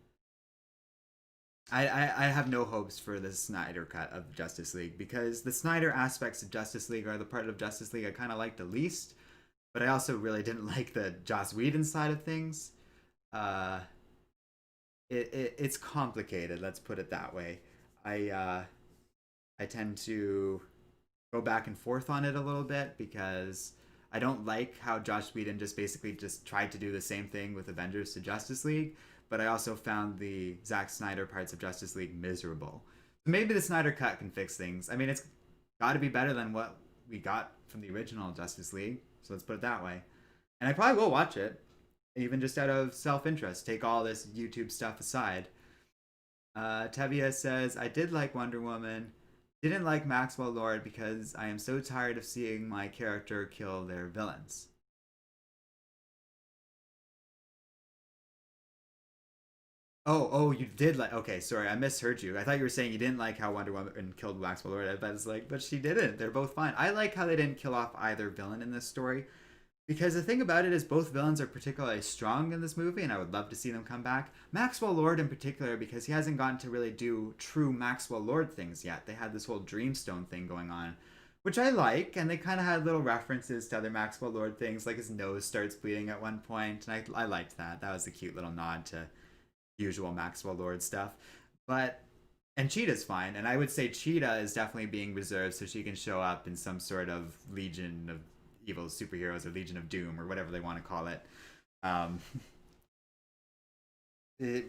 I have no hopes for the Snyder cut of Justice League because the Snyder aspects of Justice League are the part of Justice League I kind of like the least, but I also really didn't like the Joss Whedon side of things. Uh, it's complicated. Let's put it that way. I uh, I tend to go back and forth on it a little bit because I don't like how Josh Whedon just basically just tried to do the same thing with Avengers to Justice League, but I also found the Zack Snyder parts of Justice League miserable. Maybe the Snyder cut can fix things. I mean, it's got to be better than what we got from the original Justice League, so let's put it that way. And I probably will watch it, even just out of self-interest. Take all this YouTube stuff aside. Tevia says, I did like Wonder Woman. Didn't like Maxwell Lord because I am so tired of seeing my character kill their villains. Oh, you did like. Okay, sorry, I misheard you. I thought you were saying you didn't like how Wonder Woman killed Maxwell Lord. I was like, but she didn't. They're both fine. I like how they didn't kill off either villain in this story. Because the thing about it is, both villains are particularly strong in this movie, and I would love to see them come back. Maxwell Lord, in particular, because he hasn't gotten to really do true Maxwell Lord things yet. They had this whole Dreamstone thing going on, which I like, and they kind of had little references to other Maxwell Lord things, like his nose starts bleeding at one point, and I liked that. That was a cute little nod to usual Maxwell Lord stuff. But and Cheetah's fine, and I would say Cheetah is definitely being reserved so she can show up in some sort of Legion of Evil superheroes or Legion of Doom or whatever they want to call it. Um, it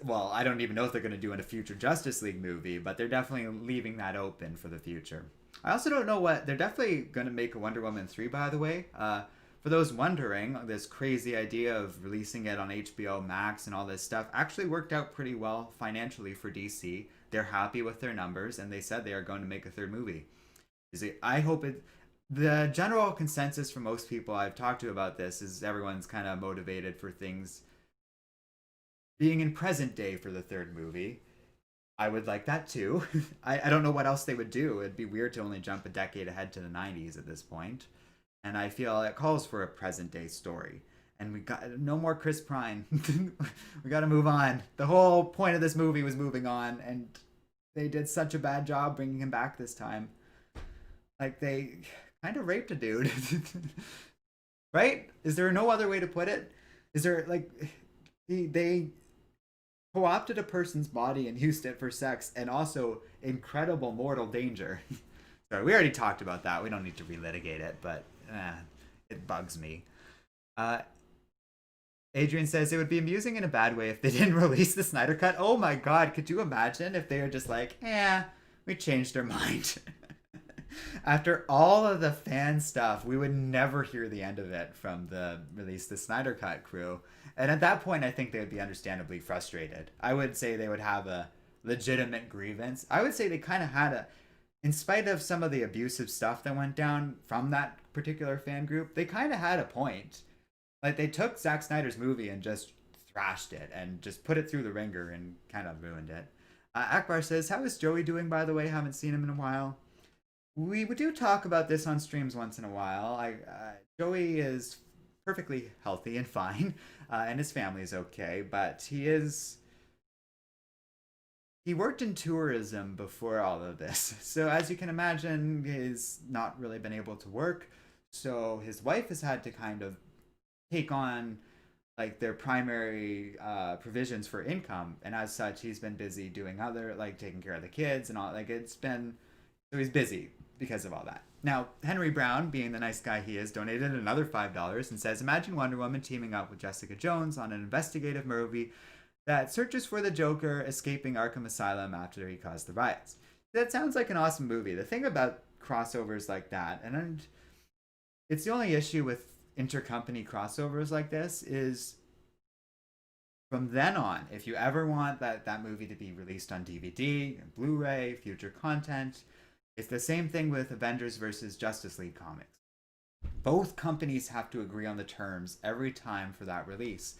well, I don't even know if they're going to do in a future Justice League movie, but they're definitely leaving that open for the future. I also don't know what they're definitely going to make a Wonder Woman 3, by the way. For those wondering, this crazy idea of releasing it on HBO Max and all this stuff actually worked out pretty well financially for DC. They're happy with their numbers, and they said they are going to make a third movie. I hope it. The general consensus for most people I've talked to about this is everyone's kind of motivated for things being in present day for the third movie. I would like that too. I don't know what else they would do. It'd be weird to only jump a decade ahead to the 90s at this point. And I feel it calls for a present day story. And we got no more Chris Pine. We got to move on. The whole point of this movie was moving on, and they did such a bad job bringing him back this time. Like they kind of raped a dude. Right? Is there no other way to put it? Is there like they co-opted a person's body and used it for sex and also incredible mortal danger. Sorry, we already talked about that. We don't need to relitigate it, but it bugs me. Uh, Adrian says it would be amusing in a bad way if they didn't release the Snyder Cut. Oh my god, could you imagine if they were just like, we changed our mind. After all of the fan stuff, we would never hear the end of it from the release the Snyder Cut crew. And at that point, I think they would be understandably frustrated. I would say they would have a legitimate grievance. I would say they kind of had a, in spite of some of the abusive stuff that went down from that particular fan group, they kind of had a point. Like they took Zack Snyder's movie and just thrashed it and just put it through the ringer and kind of ruined it. Akbar says, "How is Joey doing, by the way? Haven't seen him in a while." We do talk about this on streams once in a while. Joey is perfectly healthy and fine, and his family is okay. But he worked in tourism before all of this, so as you can imagine, he's not really been able to work. So his wife has had to kind of take on like their primary provisions for income, and as such, he's been busy doing other like taking care of the kids and all. Like it's been so he's busy because of all that. Now, Henry Brown, being the nice guy he is, donated another $5 and says, "Imagine Wonder Woman teaming up with Jessica Jones on an investigative movie that searches for the Joker escaping Arkham Asylum after he caused the riots." That sounds like an awesome movie. The thing about crossovers like that, and it's the only issue with intercompany crossovers like this, is from then on, if you ever want that movie to be released on DVD, Blu-ray, future content, it's the same thing with Avengers versus Justice League comics. Both companies have to agree on the terms every time for that release.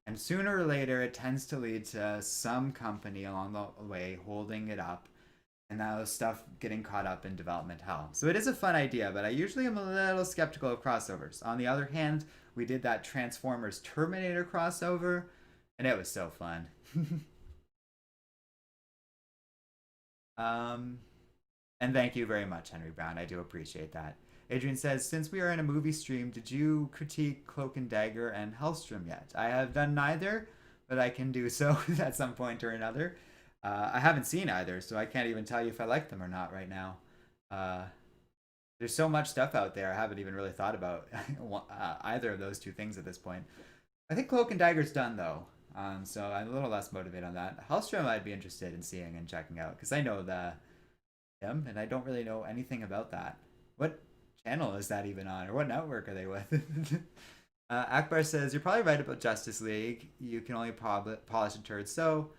And sooner or later, it tends to lead to some company along the way holding it up. and now stuff getting caught up in development hell. So it is a fun idea, but I usually am a little skeptical of crossovers. On the other hand, we did that Transformers Terminator crossover, and it was so fun. um, and thank you very much, Henry Brown. I do appreciate that. Adrian says, since we are in a movie stream, did you critique Cloak and Dagger and Hellstrom yet? I have done neither, but I can do so at some point or another. I haven't seen either, so I can't even tell you if I like them or not right now. Uh, there's so much stuff out there. I haven't even really thought about either of those two things at this point. I think Cloak and Dagger's done though, so I'm a little less motivated on that. Hellstrom I'd be interested in seeing and checking out because I know him and I don't really know anything about that. What channel is that even on, or what network are they with? Akbar says, you're probably right about Justice League. You can only polish a turd so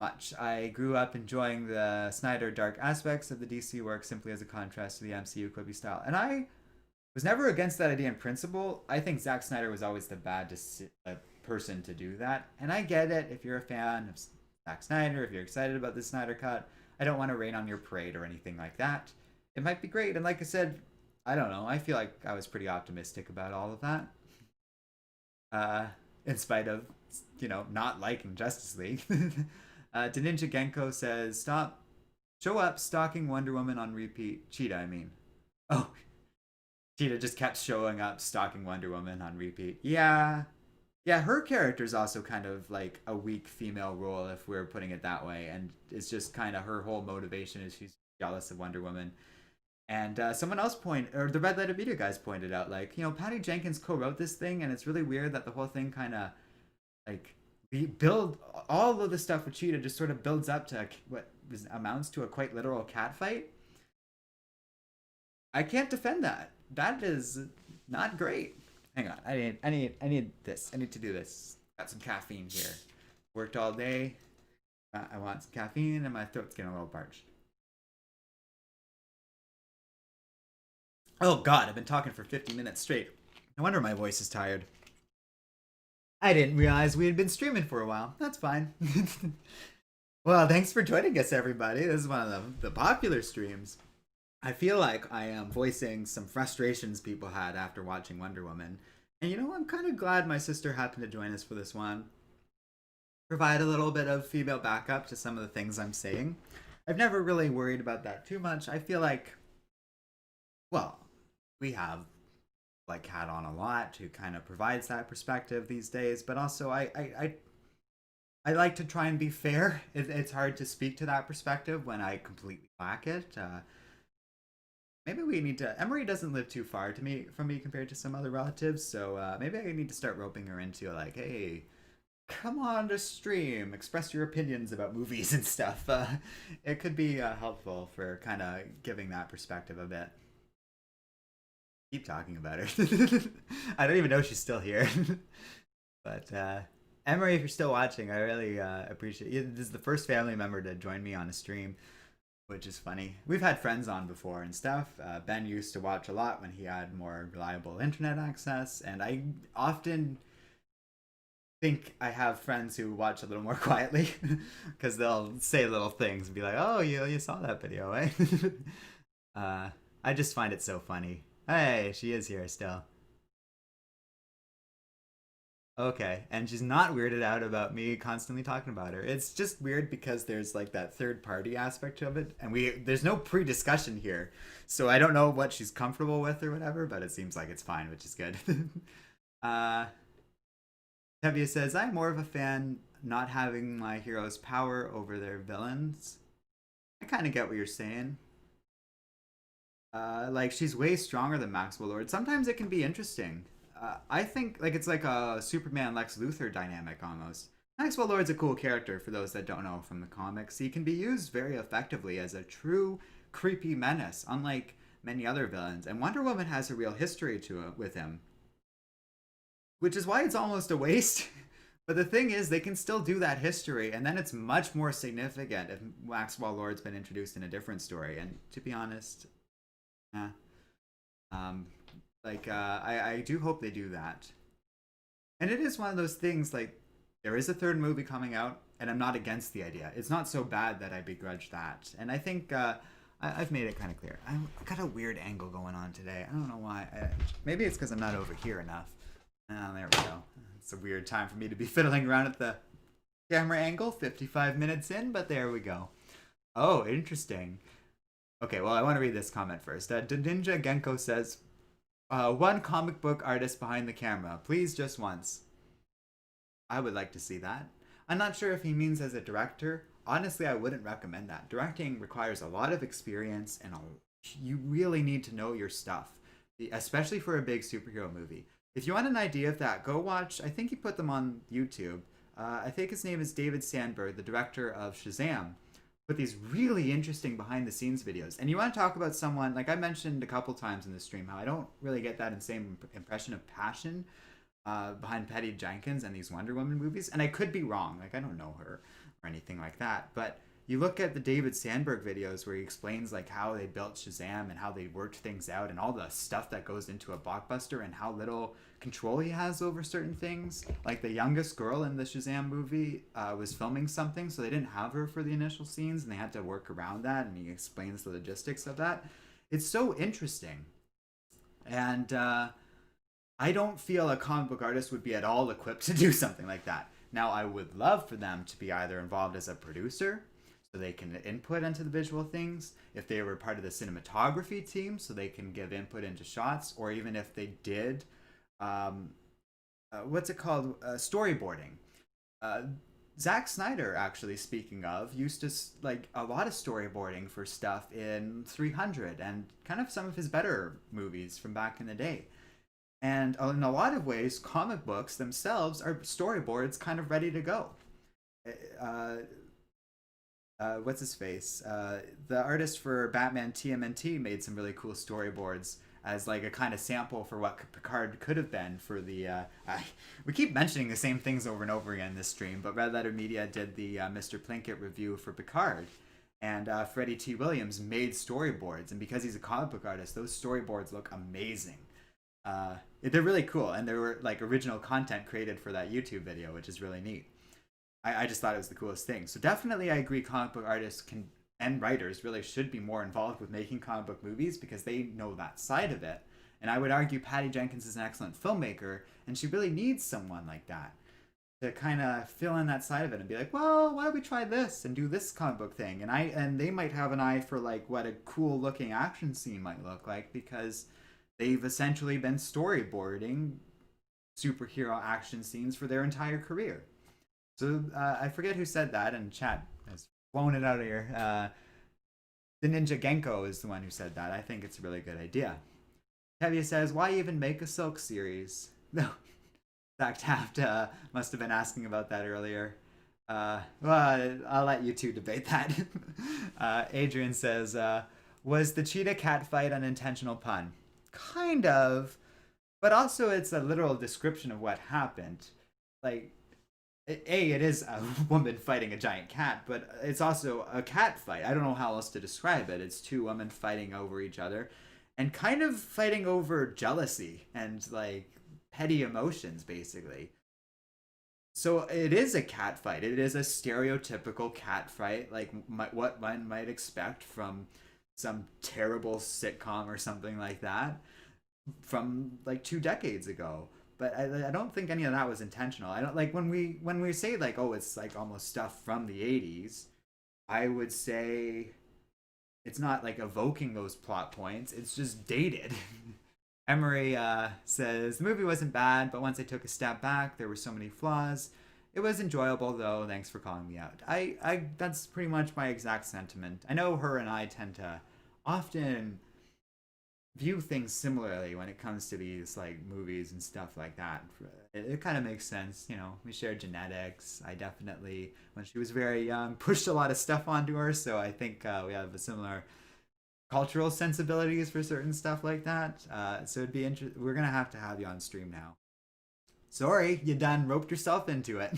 much. I grew up enjoying the Snyder dark aspects of the DC work simply as a contrast to the MCU quippy style. And I was never against that idea in principle. I think Zack Snyder was always the person to do that. And I get it if you're a fan of Zack Snyder, if you're excited about the Snyder Cut. I don't want to rain on your parade or anything like that. It might be great. And like I said, I don't know. I feel like I was pretty optimistic about all of that. In spite of, not liking Justice League. Deninja Genko says, show up stalking Wonder Woman on repeat. Cheetah, I mean. Oh, Cheetah just kept showing up stalking Wonder Woman on repeat. Yeah. Yeah, her character's also kind of like a weak female role, if we're putting it that way. And it's just kind of her whole motivation is she's jealous of Wonder Woman. And someone else the Red Letter Media guys pointed out, like, Patty Jenkins co-wrote this thing, and it's really weird that the whole thing kind of, like, build all of the stuff with Cheetah just sort of builds up to what amounts to a quite literal cat fight. I can't defend that. That is not great. Hang on, I need this. I need to do this. Got some caffeine here. Worked all day. I want some caffeine, and my throat's getting a little parched. Oh God, I've been talking for 50 minutes straight. No wonder my voice is tired. I didn't realize we had been streaming for a while. That's fine. Well, thanks for joining us, everybody. This is one of the popular streams. I feel like I am voicing some frustrations people had after watching Wonder Woman. And I'm kind of glad my sister happened to join us for this one. Provide a little bit of female backup to some of the things I'm saying. I've never really worried about that too much. I feel like, well, we have like Cat on a lot who kind of provides that perspective these days, but also I like to try and be fair. It's hard to speak to that perspective when I completely lack it. Maybe we need to. Emery doesn't live too far from me compared to some other relatives, so maybe I need to start roping her into like, hey, come on to stream, express your opinions about movies and stuff. It could be helpful for kind of giving that perspective a bit. Keep talking about her. I don't even know if she's still here. But Emery, if you're still watching, I really appreciate you. This is the first family member to join me on a stream, which is funny. We've had friends on before and stuff. Ben used to watch a lot when he had more reliable internet access, and I often think I have friends who watch a little more quietly because they'll say little things and be like, "Oh, you saw that video, eh?" I just find it so funny. Hey, she is here still. Okay, and she's not weirded out about me constantly talking about her. It's just weird because there's like that third party aspect of it, and there's no pre-discussion here, so I don't know what she's comfortable with or whatever, but it seems like it's fine, which is good. Tevia says, I'm more of a fan not having my heroes power over their villains. I kind of get what you're saying. Like she's way stronger than Maxwell Lord. Sometimes it can be interesting. I think like it's like a Superman Lex Luthor dynamic almost. Maxwell Lord's a cool character for those that don't know from the comics. He can be used very effectively as a true creepy menace, unlike many other villains. And Wonder Woman has a real history with him, which is why it's almost a waste. But the thing is, they can still do that history, and then it's much more significant if Maxwell Lord's been introduced in a different story. And to be honest, yeah. I do hope they do that. And it is one of those things like There is a third movie coming out, and I'm not against the idea. It's not so bad that I begrudge that. And I think I've made it kind of clear. I got a weird angle going on today. I don't know why. Maybe it's because I'm not over here enough. Oh, there we go. It's a weird time for me to be fiddling around at the camera angle 55 minutes in, but there we go. Oh, interesting. Okay, well, I want to read this comment first. Ninja Genko says, one comic book artist behind the camera. Please, just once. I would like to see that. I'm not sure if he means as a director. Honestly, I wouldn't recommend that. Directing requires a lot of experience, and you really need to know your stuff, especially for a big superhero movie. If you want an idea of that, go watch, I think he put them on YouTube. I think his name is David Sandberg, the director of Shazam. Put these really interesting behind the scenes videos. And you want to talk about someone, like I mentioned a couple times in the stream, how I don't really get that same impression of passion behind Patty Jenkins and these Wonder Woman movies. And I could be wrong. Like, I don't know her or anything like that. But you look at the David Sandberg videos where he explains like how they built Shazam and how they worked things out and all the stuff that goes into a blockbuster and how little control he has over certain things. Like the youngest girl in the Shazam movie was filming something, so they didn't have her for the initial scenes and they had to work around that, and he explains the logistics of that. It's so interesting. And I don't feel a comic book artist would be at all equipped to do something like that. Now, I would love for them to be either involved as a producer, so they can input into the visual things, if they were part of the cinematography team, so they can give input into shots, or even if they did, what's it called? Storyboarding. Zack Snyder, actually, speaking of, used to like a lot of storyboarding for stuff in 300 and kind of some of his better movies from back in the day. And in a lot of ways, comic books themselves are storyboards kind of ready to go. Uh, what's his face? The artist for Batman TMNT made some really cool storyboards as like a kind of sample for what Picard could have been for the. We keep mentioning the same things over and over again in this stream, but Red Letter Media did the Mr. Plinkett review for Picard, and Freddie T. Williams made storyboards, and because he's a comic book artist, those storyboards look amazing. They're really cool, and there were like original content created for that YouTube video, which is really neat. I just thought it was the coolest thing. So definitely I agree comic book artists can and writers really should be more involved with making comic book movies because they know that side of it. And I would argue Patty Jenkins is an excellent filmmaker, and she really needs someone like that to kind of fill in that side of it and be like, well, why don't we try this and do this comic book thing? And they might have an eye for like what a cool looking action scene might look like because they've essentially been storyboarding superhero action scenes for their entire career. So I forget who said that, and chat has blown it out of here. The Ninja Genko is the one who said that. I think it's a really good idea. Tevia says, why even make a Silk series? No, Zach Taft must have been asking about that earlier. Well, I'll let you two debate that. Adrian says, was the cheetah cat fight an intentional pun? Kind of, but also it's a literal description of what happened. Like, it is a woman fighting a giant cat, but it's also a cat fight. I don't know how else to describe it. It's two women fighting over each other and kind of fighting over jealousy and like petty emotions, basically. So it is a cat fight. It is a stereotypical cat fight, like what one might expect from some terrible sitcom or something like that from like 2 decades ago. But I don't think any of that was intentional. I don't like when we say like, oh, it's like almost stuff from the 80s. I would say it's not like evoking those plot points. It's just dated. Emery says the movie wasn't bad, but once I took a step back, there were so many flaws. It was enjoyable though. Thanks for calling me out. I that's pretty much my exact sentiment. I know her and I tend to often view things similarly when it comes to these like movies and stuff like that. It kind of makes sense, you know. We share genetics. I definitely, when she was very young, pushed a lot of stuff onto her, so I think we have a similar cultural sensibilities for certain stuff like that. So it'd be interesting. We're gonna have to have you on stream now. Sorry, you done roped yourself into it.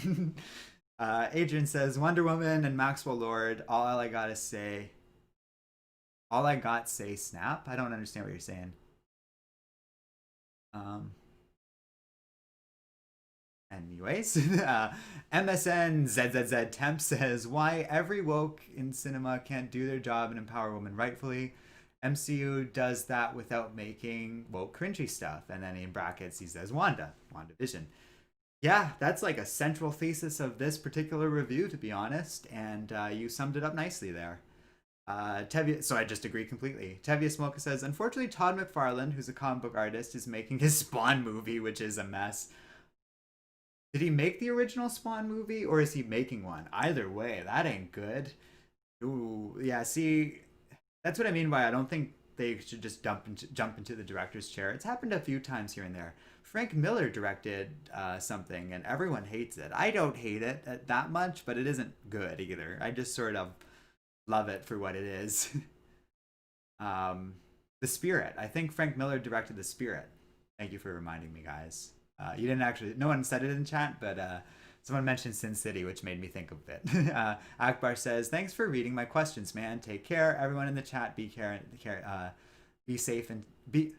Adrian says Wonder Woman and Maxwell Lord. All I gotta say. All I got say snap. I don't understand what you're saying. Anyways, MSN ZZZ Temp says, why every woke in cinema can't do their job and empower women rightfully. MCU does that without making woke cringy stuff. And then in brackets, he says WandaVision. Yeah, that's like a central thesis of this particular review, to be honest. And you summed it up nicely there. Tevye, so I just agree completely. Tevye Smoka says, unfortunately, Todd McFarlane, who's a comic book artist, is making his Spawn movie, which is a mess. Did he make the original Spawn movie, or is he making one? Either way, that ain't good. Ooh, yeah. See, that's what I mean by I don't think they should just jump into the director's chair. It's happened a few times here and there. Frank Miller directed something, and everyone hates it. I don't hate it that much, but it isn't good either. I just sort of love it for what it is. The Spirit. I think Frank Miller directed The Spirit. Thank you for reminding me, guys. You didn't actually, no one said it in chat, but someone mentioned Sin City, which made me think of it. Akbar says, thanks for reading my questions, man. Take care. Everyone in the chat, be safe and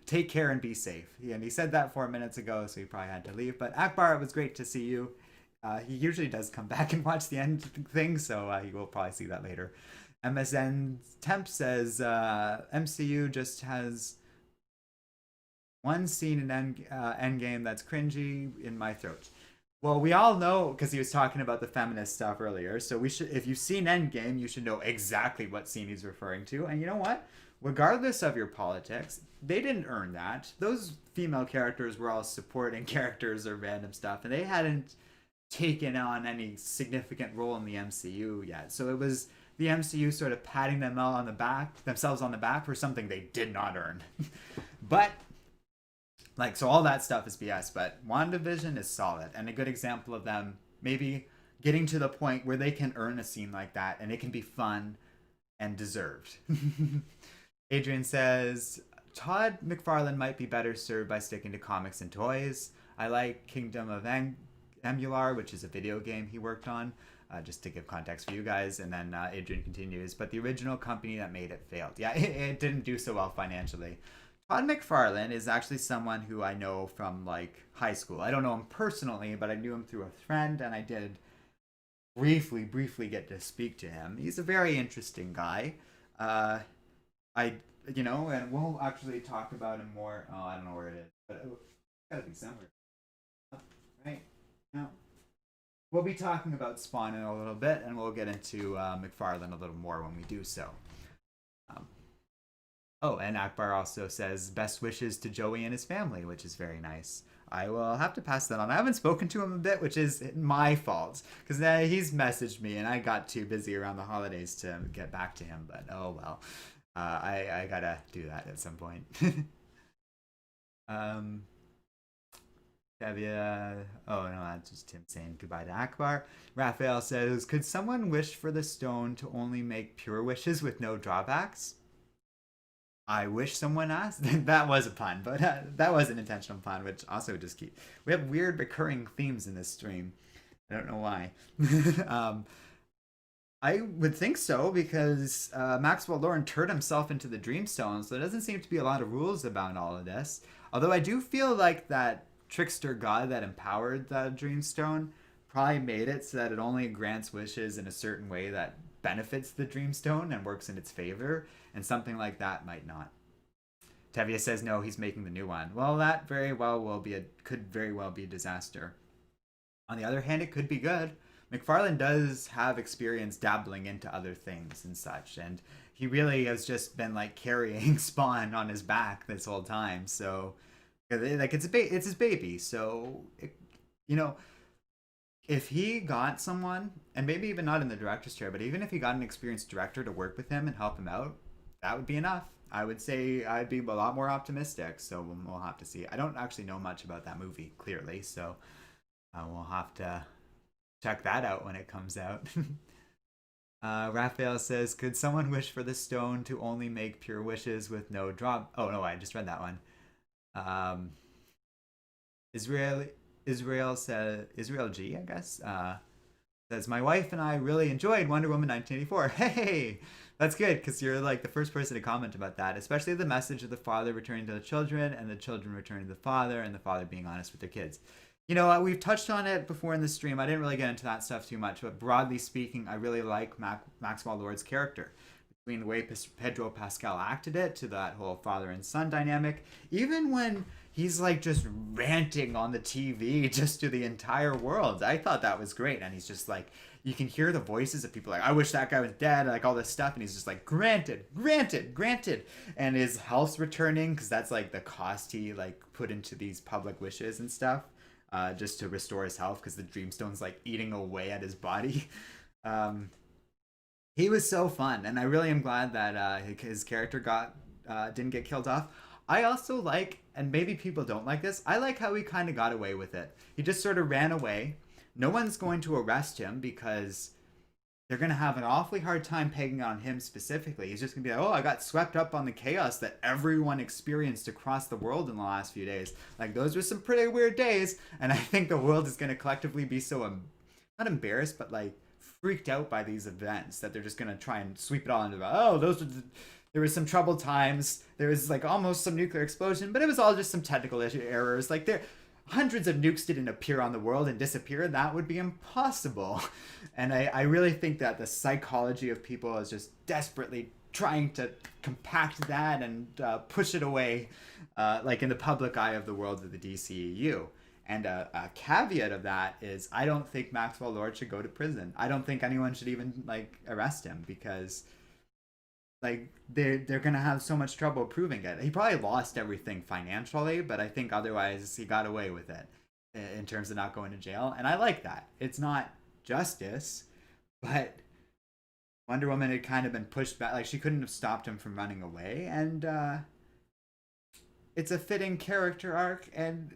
take care and be safe. And he said that 4 minutes ago, so he probably had to leave. But Akbar, it was great to see you. He usually does come back and watch the end thing, so he will probably see that later. MSN Temp says, MCU just has one scene in Endgame that's cringy in my throat. Well, we all know, because he was talking about the feminist stuff earlier, so we should, if you've seen Endgame, you should know exactly what scene he's referring to. And you know what? Regardless of your politics, they didn't earn that. Those female characters were all supporting characters or random stuff, and they hadn't taken on any significant role in the MCU yet. So it was the MCU sort of patting themselves on the back for something they did not earn. But like, so all that stuff is BS, but WandaVision is solid and a good example of them maybe getting to the point where they can earn a scene like that and it can be fun and deserved. Adrian says, Todd McFarlane might be better served by sticking to comics and toys. I like Kingdom of Emular, which is a video game he worked on, just to give context for you guys. And then Adrian continues, but the original company that made it failed. Yeah, it didn't do so well financially. Todd McFarlane is actually someone who I know from like high school. I don't know him personally, but I knew him through a friend, and I did briefly get to speak to him. He's a very interesting guy. And we'll actually talk about him more. Oh, I don't know where it is, but it's gotta be somewhere. Right now, we'll be talking about Spawn in a little bit, and we'll get into McFarlane a little more when we do so. Oh, and Akbar also says best wishes to Joey and his family, which is very nice. I will have to pass that on. I haven't spoken to him a bit, which is my fault, because he's messaged me and I got too busy around the holidays to get back to him. But oh well, I gotta do that at some point. Tevye, oh no, that's just Tim saying goodbye to Akbar. Raphael says, could someone wish for the stone to only make pure wishes with no drawbacks? I wish someone asked. That was a pun, but that was an intentional pun, which also just we have weird recurring themes in this stream. I don't know why. I would think so, because Maxwell Lorne turned himself into the Dreamstone, so there doesn't seem to be a lot of rules about all of this. Although I do feel like that trickster god that empowered the Dreamstone probably made it so that it only grants wishes in a certain way that benefits the Dreamstone and works in its favor, and something like that might not. Tevye says no, he's making the new one. Well, that could very well be a disaster. On the other hand, it could be good. McFarlane does have experience dabbling into other things and such, and he really has just been like carrying Spawn on his back this whole time. So, like, it's his baby. So, if he got someone, and maybe even not in the director's chair, but even if he got an experienced director to work with him and help him out, that would be enough. I would say I'd be a lot more optimistic. So we'll have to see. I don't actually know much about that movie, clearly, so we'll have to check that out when it comes out. Raphael says, could someone wish for the stone to only make pure wishes with no drop? Oh no, I just read that one. Israel G, I guess, says, my wife and I really enjoyed Wonder Woman 1984. Hey, that's good, because you're like the first person to comment about that, especially the message of the father returning to the children and the children returning to the father and the father being honest with their kids. You know, we've touched on it before in the stream. I didn't really get into that stuff too much, but broadly speaking, I really like Maxwell Lord's character. Between the way Pedro Pascal acted it to that whole father and son dynamic, even when he's like just ranting on the TV just to the entire world, I thought that was great. And he's just like, you can hear the voices of people like, I wish that guy was dead, like all this stuff. And he's just like, granted, granted, granted. And his health's returning because that's like the cost he like put into these public wishes and stuff, just to restore his health because the Dreamstone's like eating away at his body. Um, he was so fun, and I really am glad that his character got didn't get killed off. I also like, and maybe people don't like this, I like how he kind of got away with it. He just sort of ran away. No one's going to arrest him because they're going to have an awfully hard time pegging on him specifically. He's just going to be like, oh, I got swept up on the chaos that everyone experienced across the world in the last few days. Like, those were some pretty weird days. And I think the world is going to collectively be so, not embarrassed, but like freaked out by these events that they're just going to try and sweep it all into, oh, there was some troubled times. There was like almost some nuclear explosion, but it was all just some technical issue errors. Like, hundreds of nukes didn't appear on the world and disappear. That would be impossible. And I really think that the psychology of people is just desperately trying to compact that and push it away, like in the public eye of the world of the DCEU. And a caveat of that is I don't think Maxwell Lord should go to prison. I don't think anyone should even like arrest him because like they're gonna have so much trouble proving it. He probably lost everything financially, but I think otherwise he got away with it in terms of not going to jail. And I like that. It's not justice, but Wonder Woman had kind of been pushed back. Like, she couldn't have stopped him from running away, and it's a fitting character arc, and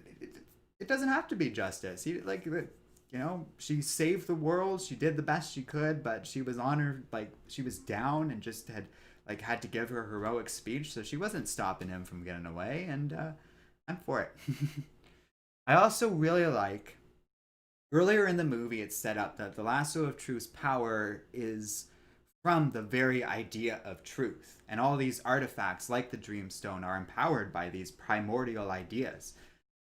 it doesn't have to be justice. He like, you know, she saved the world. She did the best she could, but she was on her, like, she was down and just had to give her heroic speech, so she wasn't stopping him from getting away, and I'm for it. I also really like, earlier in the movie it's set up that the lasso of truth's power is from the very idea of truth, and all these artifacts like the Dreamstone are empowered by these primordial ideas.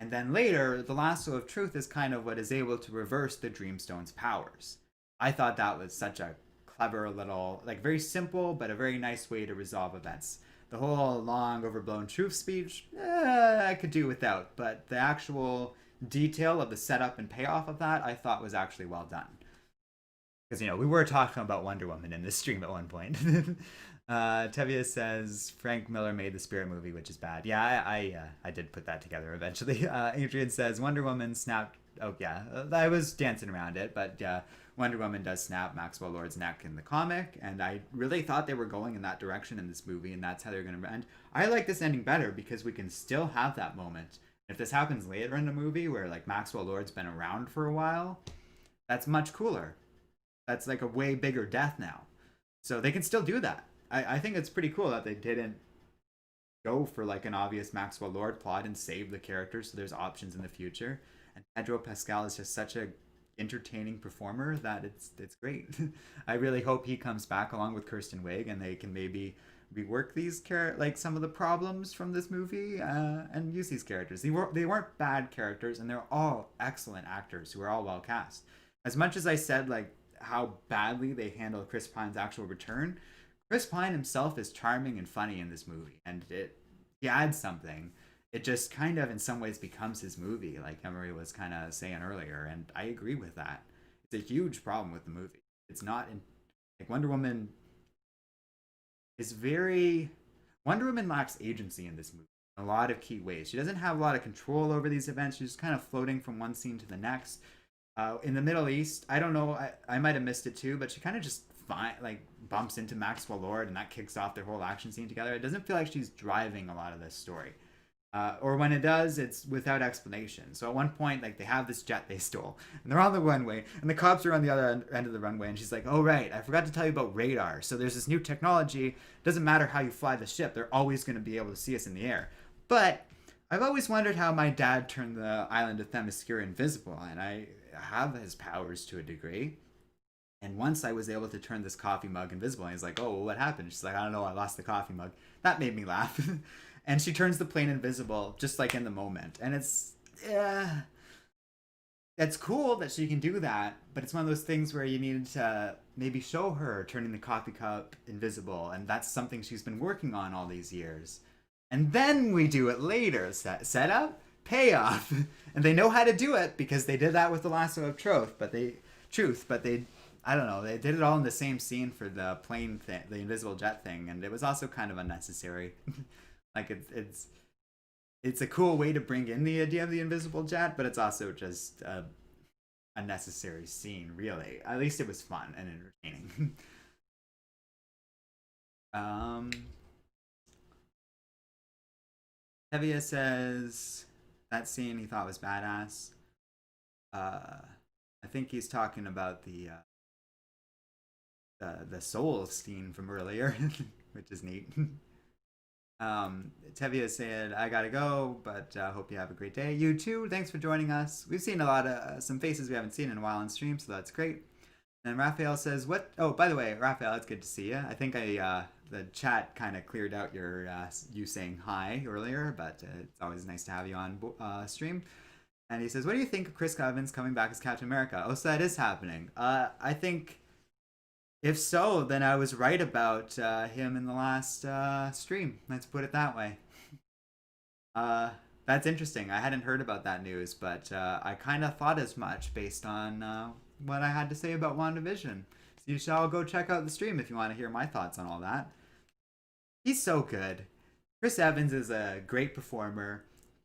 And then later, the lasso of truth is kind of what is able to reverse the Dreamstone's powers. I thought that was such a clever little, like, very simple, but a very nice way to resolve events. The whole long, overblown truth speech, I could do without, but the actual detail of the setup and payoff of that, I thought was actually well done. Because, you know, we were talking about Wonder Woman in this stream at one point. Tevia says Frank Miller made the Spirit movie, which is bad. Yeah, I did put that together eventually. Adrian says Wonder Woman snapped. Oh yeah, I was dancing around it, but Wonder Woman does snap Maxwell Lord's neck in the comic, and I really thought they were going in that direction in this movie, and that's how they're going to end. I like this ending better because we can still have that moment. If this happens later in the movie where like Maxwell Lord's been around for a while, that's much cooler. That's like a way bigger death now. So they can still do that. I think it's pretty cool that they didn't go for like an obvious Maxwell Lord plot and save the character so there's options in the future. And Pedro Pascal is just such a entertaining performer that it's great. I really hope he comes back along with Kirsten Wiig and they can maybe rework these like some of the problems from this movie and use these characters. They weren't bad characters, and they're all excellent actors who are all well cast. As much as I said like how badly they handle Chris Pine's actual return, Chris Pine himself is charming and funny in this movie, and he adds something. It just kind of in some ways becomes his movie, like Emery was kind of saying earlier, and I agree with that. It's a huge problem with the movie. It's not in, like, Wonder Woman lacks agency in this movie in a lot of key ways. She doesn't have a lot of control over these events. She's just kind of floating from one scene to the next. In the Middle East, I don't know, I might have missed it too, but she kind of just bumps into Maxwell Lord, and that kicks off their whole action scene together. It doesn't feel like she's driving a lot of this story. Or when it does, it's without explanation. So at one point, like, they have this jet they stole, and they're on the runway, and the cops are on the other end of the runway, and she's like, oh right, I forgot to tell you about radar. So there's this new technology. It doesn't matter how you fly the ship, they're always going to be able to see us in the air. But I've always wondered how my dad turned the island of Themyscira invisible, and I have his powers to a degree. And once I was able to turn this coffee mug invisible, and he's like, oh, well, what happened? She's like, I don't know, I lost the coffee mug. That made me laugh. And she turns the plane invisible just like in the moment. And it's, yeah, it's cool that she can do that, but it's one of those things where you need to maybe show her turning the coffee cup invisible, and that's something she's been working on all these years. And then we do it later. Set up, payoff, and they know how to do it because they did that with the lasso of truth. But they, I don't know, they did it all in the same scene for the plane thing, the invisible jet thing, and it was also kind of unnecessary. Like it's a cool way to bring in the idea of the invisible jet, but it's also just a necessary scene, really. At least it was fun and entertaining. um, Hevia says that scene he thought was badass. I think he's talking about the soul scene from earlier, which is neat. Tevia said, I gotta go, but hope you have a great day. You too. Thanks for joining us. We've seen a lot of some faces we haven't seen in a while on stream, so that's great. And Raphael says, what? Oh, by the way, Raphael, it's good to see you. I think the chat kind of cleared out your you saying hi earlier, but it's always nice to have you on stream. And he says, what do you think of Chris Evans coming back as Captain America? Oh, so that is happening. I think if so, then I was right about him in the last stream. Let's put it that way. That's interesting. I hadn't heard about that news, but I kind of thought as much based on what I had to say about WandaVision. So you should all go check out the stream if you want to hear my thoughts on all that. He's so good. Chris Evans is a great performer.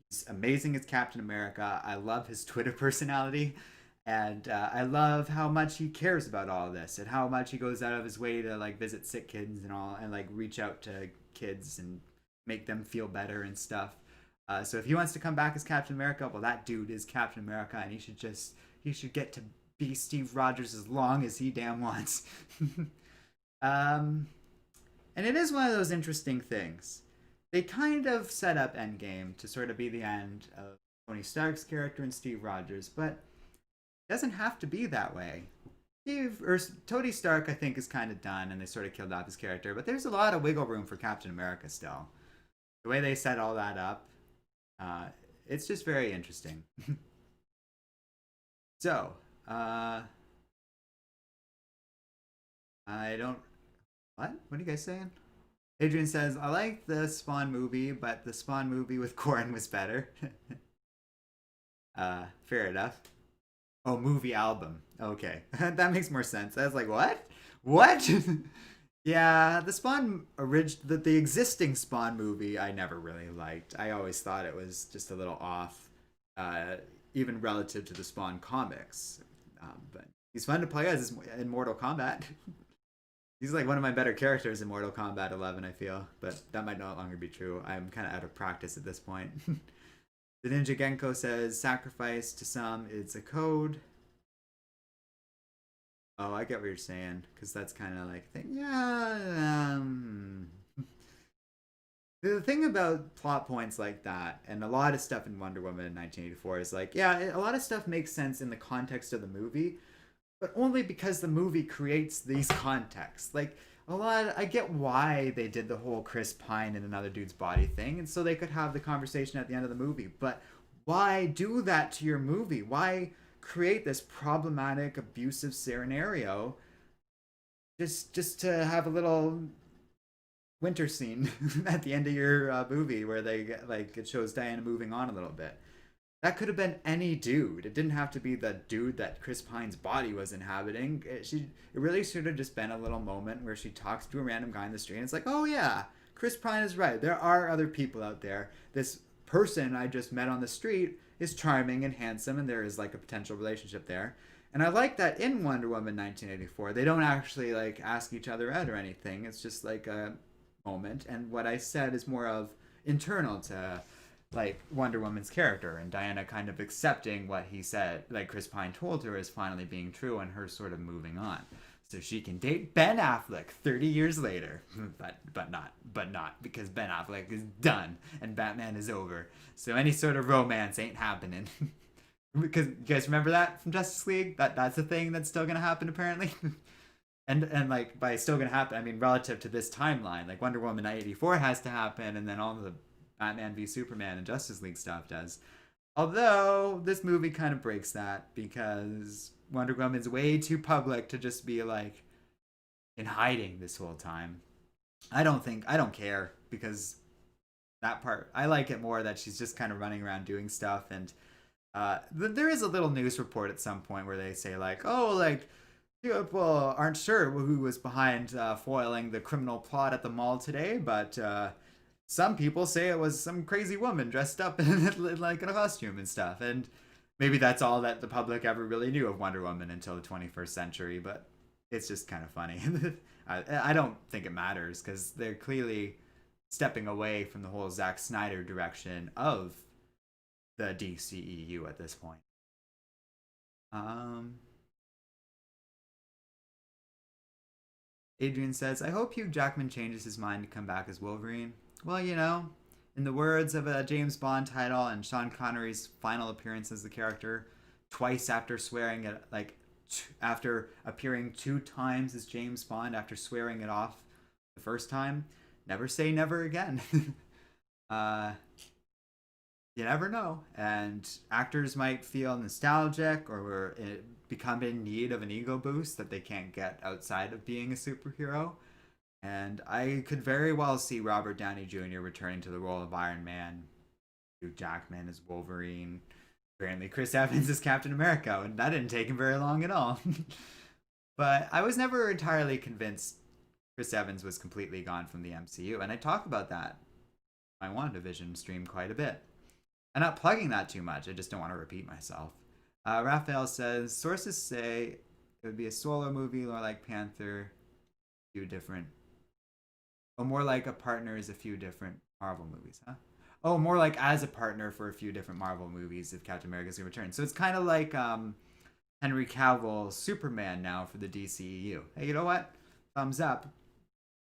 He's amazing as Captain America. I love his Twitter personality. And I love how much he cares about all this and how much he goes out of his way to like visit sick kids and all and like reach out to kids and make them feel better and stuff. So if he wants to come back as Captain America, well, that dude is Captain America, and he should get to be Steve Rogers as long as he damn wants. And it is one of those interesting things. They kind of set up Endgame to sort of be the end of Tony Stark's character and Steve Rogers, but it doesn't have to be that way. Tony Stark, I think, is kind of done, and they sort of killed off his character, but there's a lot of wiggle room for Captain America still. The way they set all that up, it's just very interesting. So, I don't... What? What are you guys saying? Adrian says, I like the Spawn movie, but the Spawn movie with Corrin was better. Fair enough. Oh, movie album. Okay. That makes more sense. I was like, what? What? Yeah, the existing Spawn movie I never really liked. I always thought it was just a little off, even relative to the Spawn comics. But he's fun to play as in Mortal Kombat. He's like one of my better characters in Mortal Kombat 11, I feel. But that might no longer be true. I'm kind of out of practice at this point. The Ninja Genko says, sacrifice to some, it's a code. Oh, I get what you're saying, because that's kind of like, yeah. The thing about plot points like that, and a lot of stuff in Wonder Woman in 1984 is like, yeah, a lot of stuff makes sense in the context of the movie, but only because the movie creates these contexts. Like, I get why they did the whole Chris Pine in another dude's body thing, and so they could have the conversation at the end of the movie. But why do that to your movie? Why create this problematic, abusive scenario just to have a little winter scene at the end of your movie where they get, like, it shows Diana moving on a little bit? That could have been any dude. It didn't have to be the dude that Chris Pine's body was inhabiting. It really should have just been a little moment where she talks to a random guy in the street and it's like, oh yeah, Chris Pine is right. There are other people out there. This person I just met on the street is charming and handsome, and there is like a potential relationship there. And I like that in Wonder Woman 1984, they don't actually like ask each other out or anything. It's just like a moment. And what I said is more of internal to like Wonder Woman's character, and Diana kind of accepting what he said, like Chris Pine told her, is finally being true, and her sort of moving on, so she can date Ben Affleck 30 years later. but not because Ben Affleck is done and Batman is over. So any sort of romance ain't happening. Because you guys remember that from Justice League? That's a thing that's still gonna happen apparently. And like by still gonna happen, I mean relative to this timeline, like Wonder Woman 1984 has to happen, and then all the Batman v Superman and Justice League stuff does. Although this movie kind of breaks that because Wonder Woman's way too public to just be like in hiding this whole time. I don't care because that part I like it more that she's just kind of running around doing stuff and there is a little news report at some point where they say like, oh, like people aren't sure who was behind foiling the criminal plot at the mall today, but some people say it was some crazy woman dressed up in like in a costume and stuff. And maybe that's all that the public ever really knew of Wonder Woman until the 21st century. But it's just kind of funny. I don't think it matters because they're clearly stepping away from the whole Zack Snyder direction of the DCEU at this point. Um, Adrian says, I hope Hugh Jackman changes his mind to come back as Wolverine. Well, you know, in the words of a James Bond title and Sean Connery's final appearance as the character, twice after swearing it, like, after appearing 2 times as James Bond after swearing it off the first time, never say never again. uh, you never know. And actors might feel nostalgic or become in need of an ego boost that they can't get outside of being a superhero. And I could very well see Robert Downey Jr. returning to the role of Iron Man, Hugh Jackman as Wolverine, apparently Chris Evans as Captain America, and that didn't take him very long at all. But I was never entirely convinced Chris Evans was completely gone from the MCU, and I talk about that in my WandaVision stream quite a bit. I'm not plugging that too much, I just don't want to repeat myself. Raphael says, sources say it would be a solo movie or like Panther, a few different, or more like a partner as a few different Marvel movies, huh? Oh, more like as a partner for a few different Marvel movies if Captain America's gonna return. So it's kind of like Henry Cavill's Superman now for the DCEU. Hey, you know what? Thumbs up.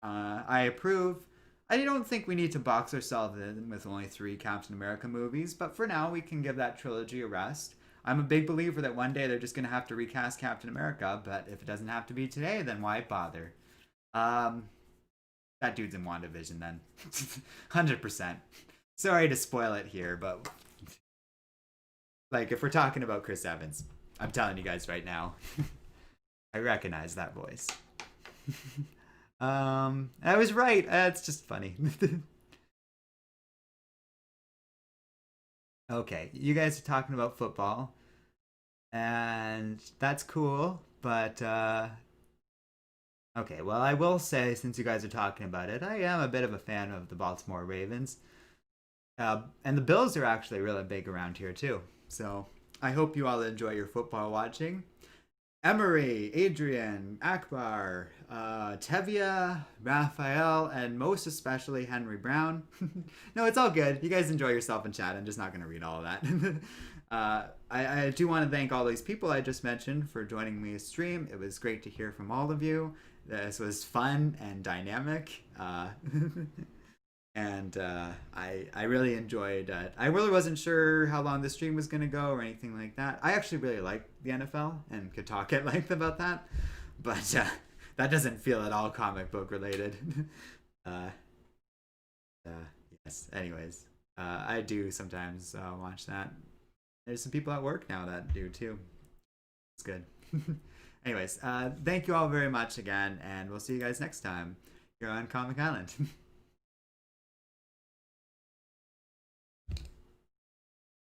I approve. I don't think we need to box ourselves in with only 3 Captain America movies, but for now we can give that trilogy a rest. I'm a big believer that one day they're just going to have to recast Captain America, but if it doesn't have to be today, then why bother? That dude's in WandaVision then. 100%. Sorry to spoil it here, but like if we're talking about Chris Evans, I'm telling you guys right now, I recognize that voice. I was right. It's just funny. Okay, you guys are talking about football, and that's cool, but okay, well, I will say, since you guys are talking about it, I am a bit of a fan of the Baltimore Ravens. And the Bills are actually really big around here, too. So I hope you all enjoy your football watching. Emery, Adrian, Akbar, Tevia, Raphael, and most especially Henry Brown. No, it's all good. You guys enjoy yourself in chat. I'm just not going to read all of that. I do want to thank all these people I just mentioned for joining me stream. It was great to hear from all of you. This was fun and dynamic. And I really enjoyed it. I really wasn't sure how long the stream was going to go or anything like that. I actually really like the NFL and could talk at length about that, but that doesn't feel at all comic book related. uh, yes, anyways, I do sometimes watch that. There's some people at work now that do too. It's good. Anyways, thank you all very much again, and we'll see you guys next time here on Comic Island.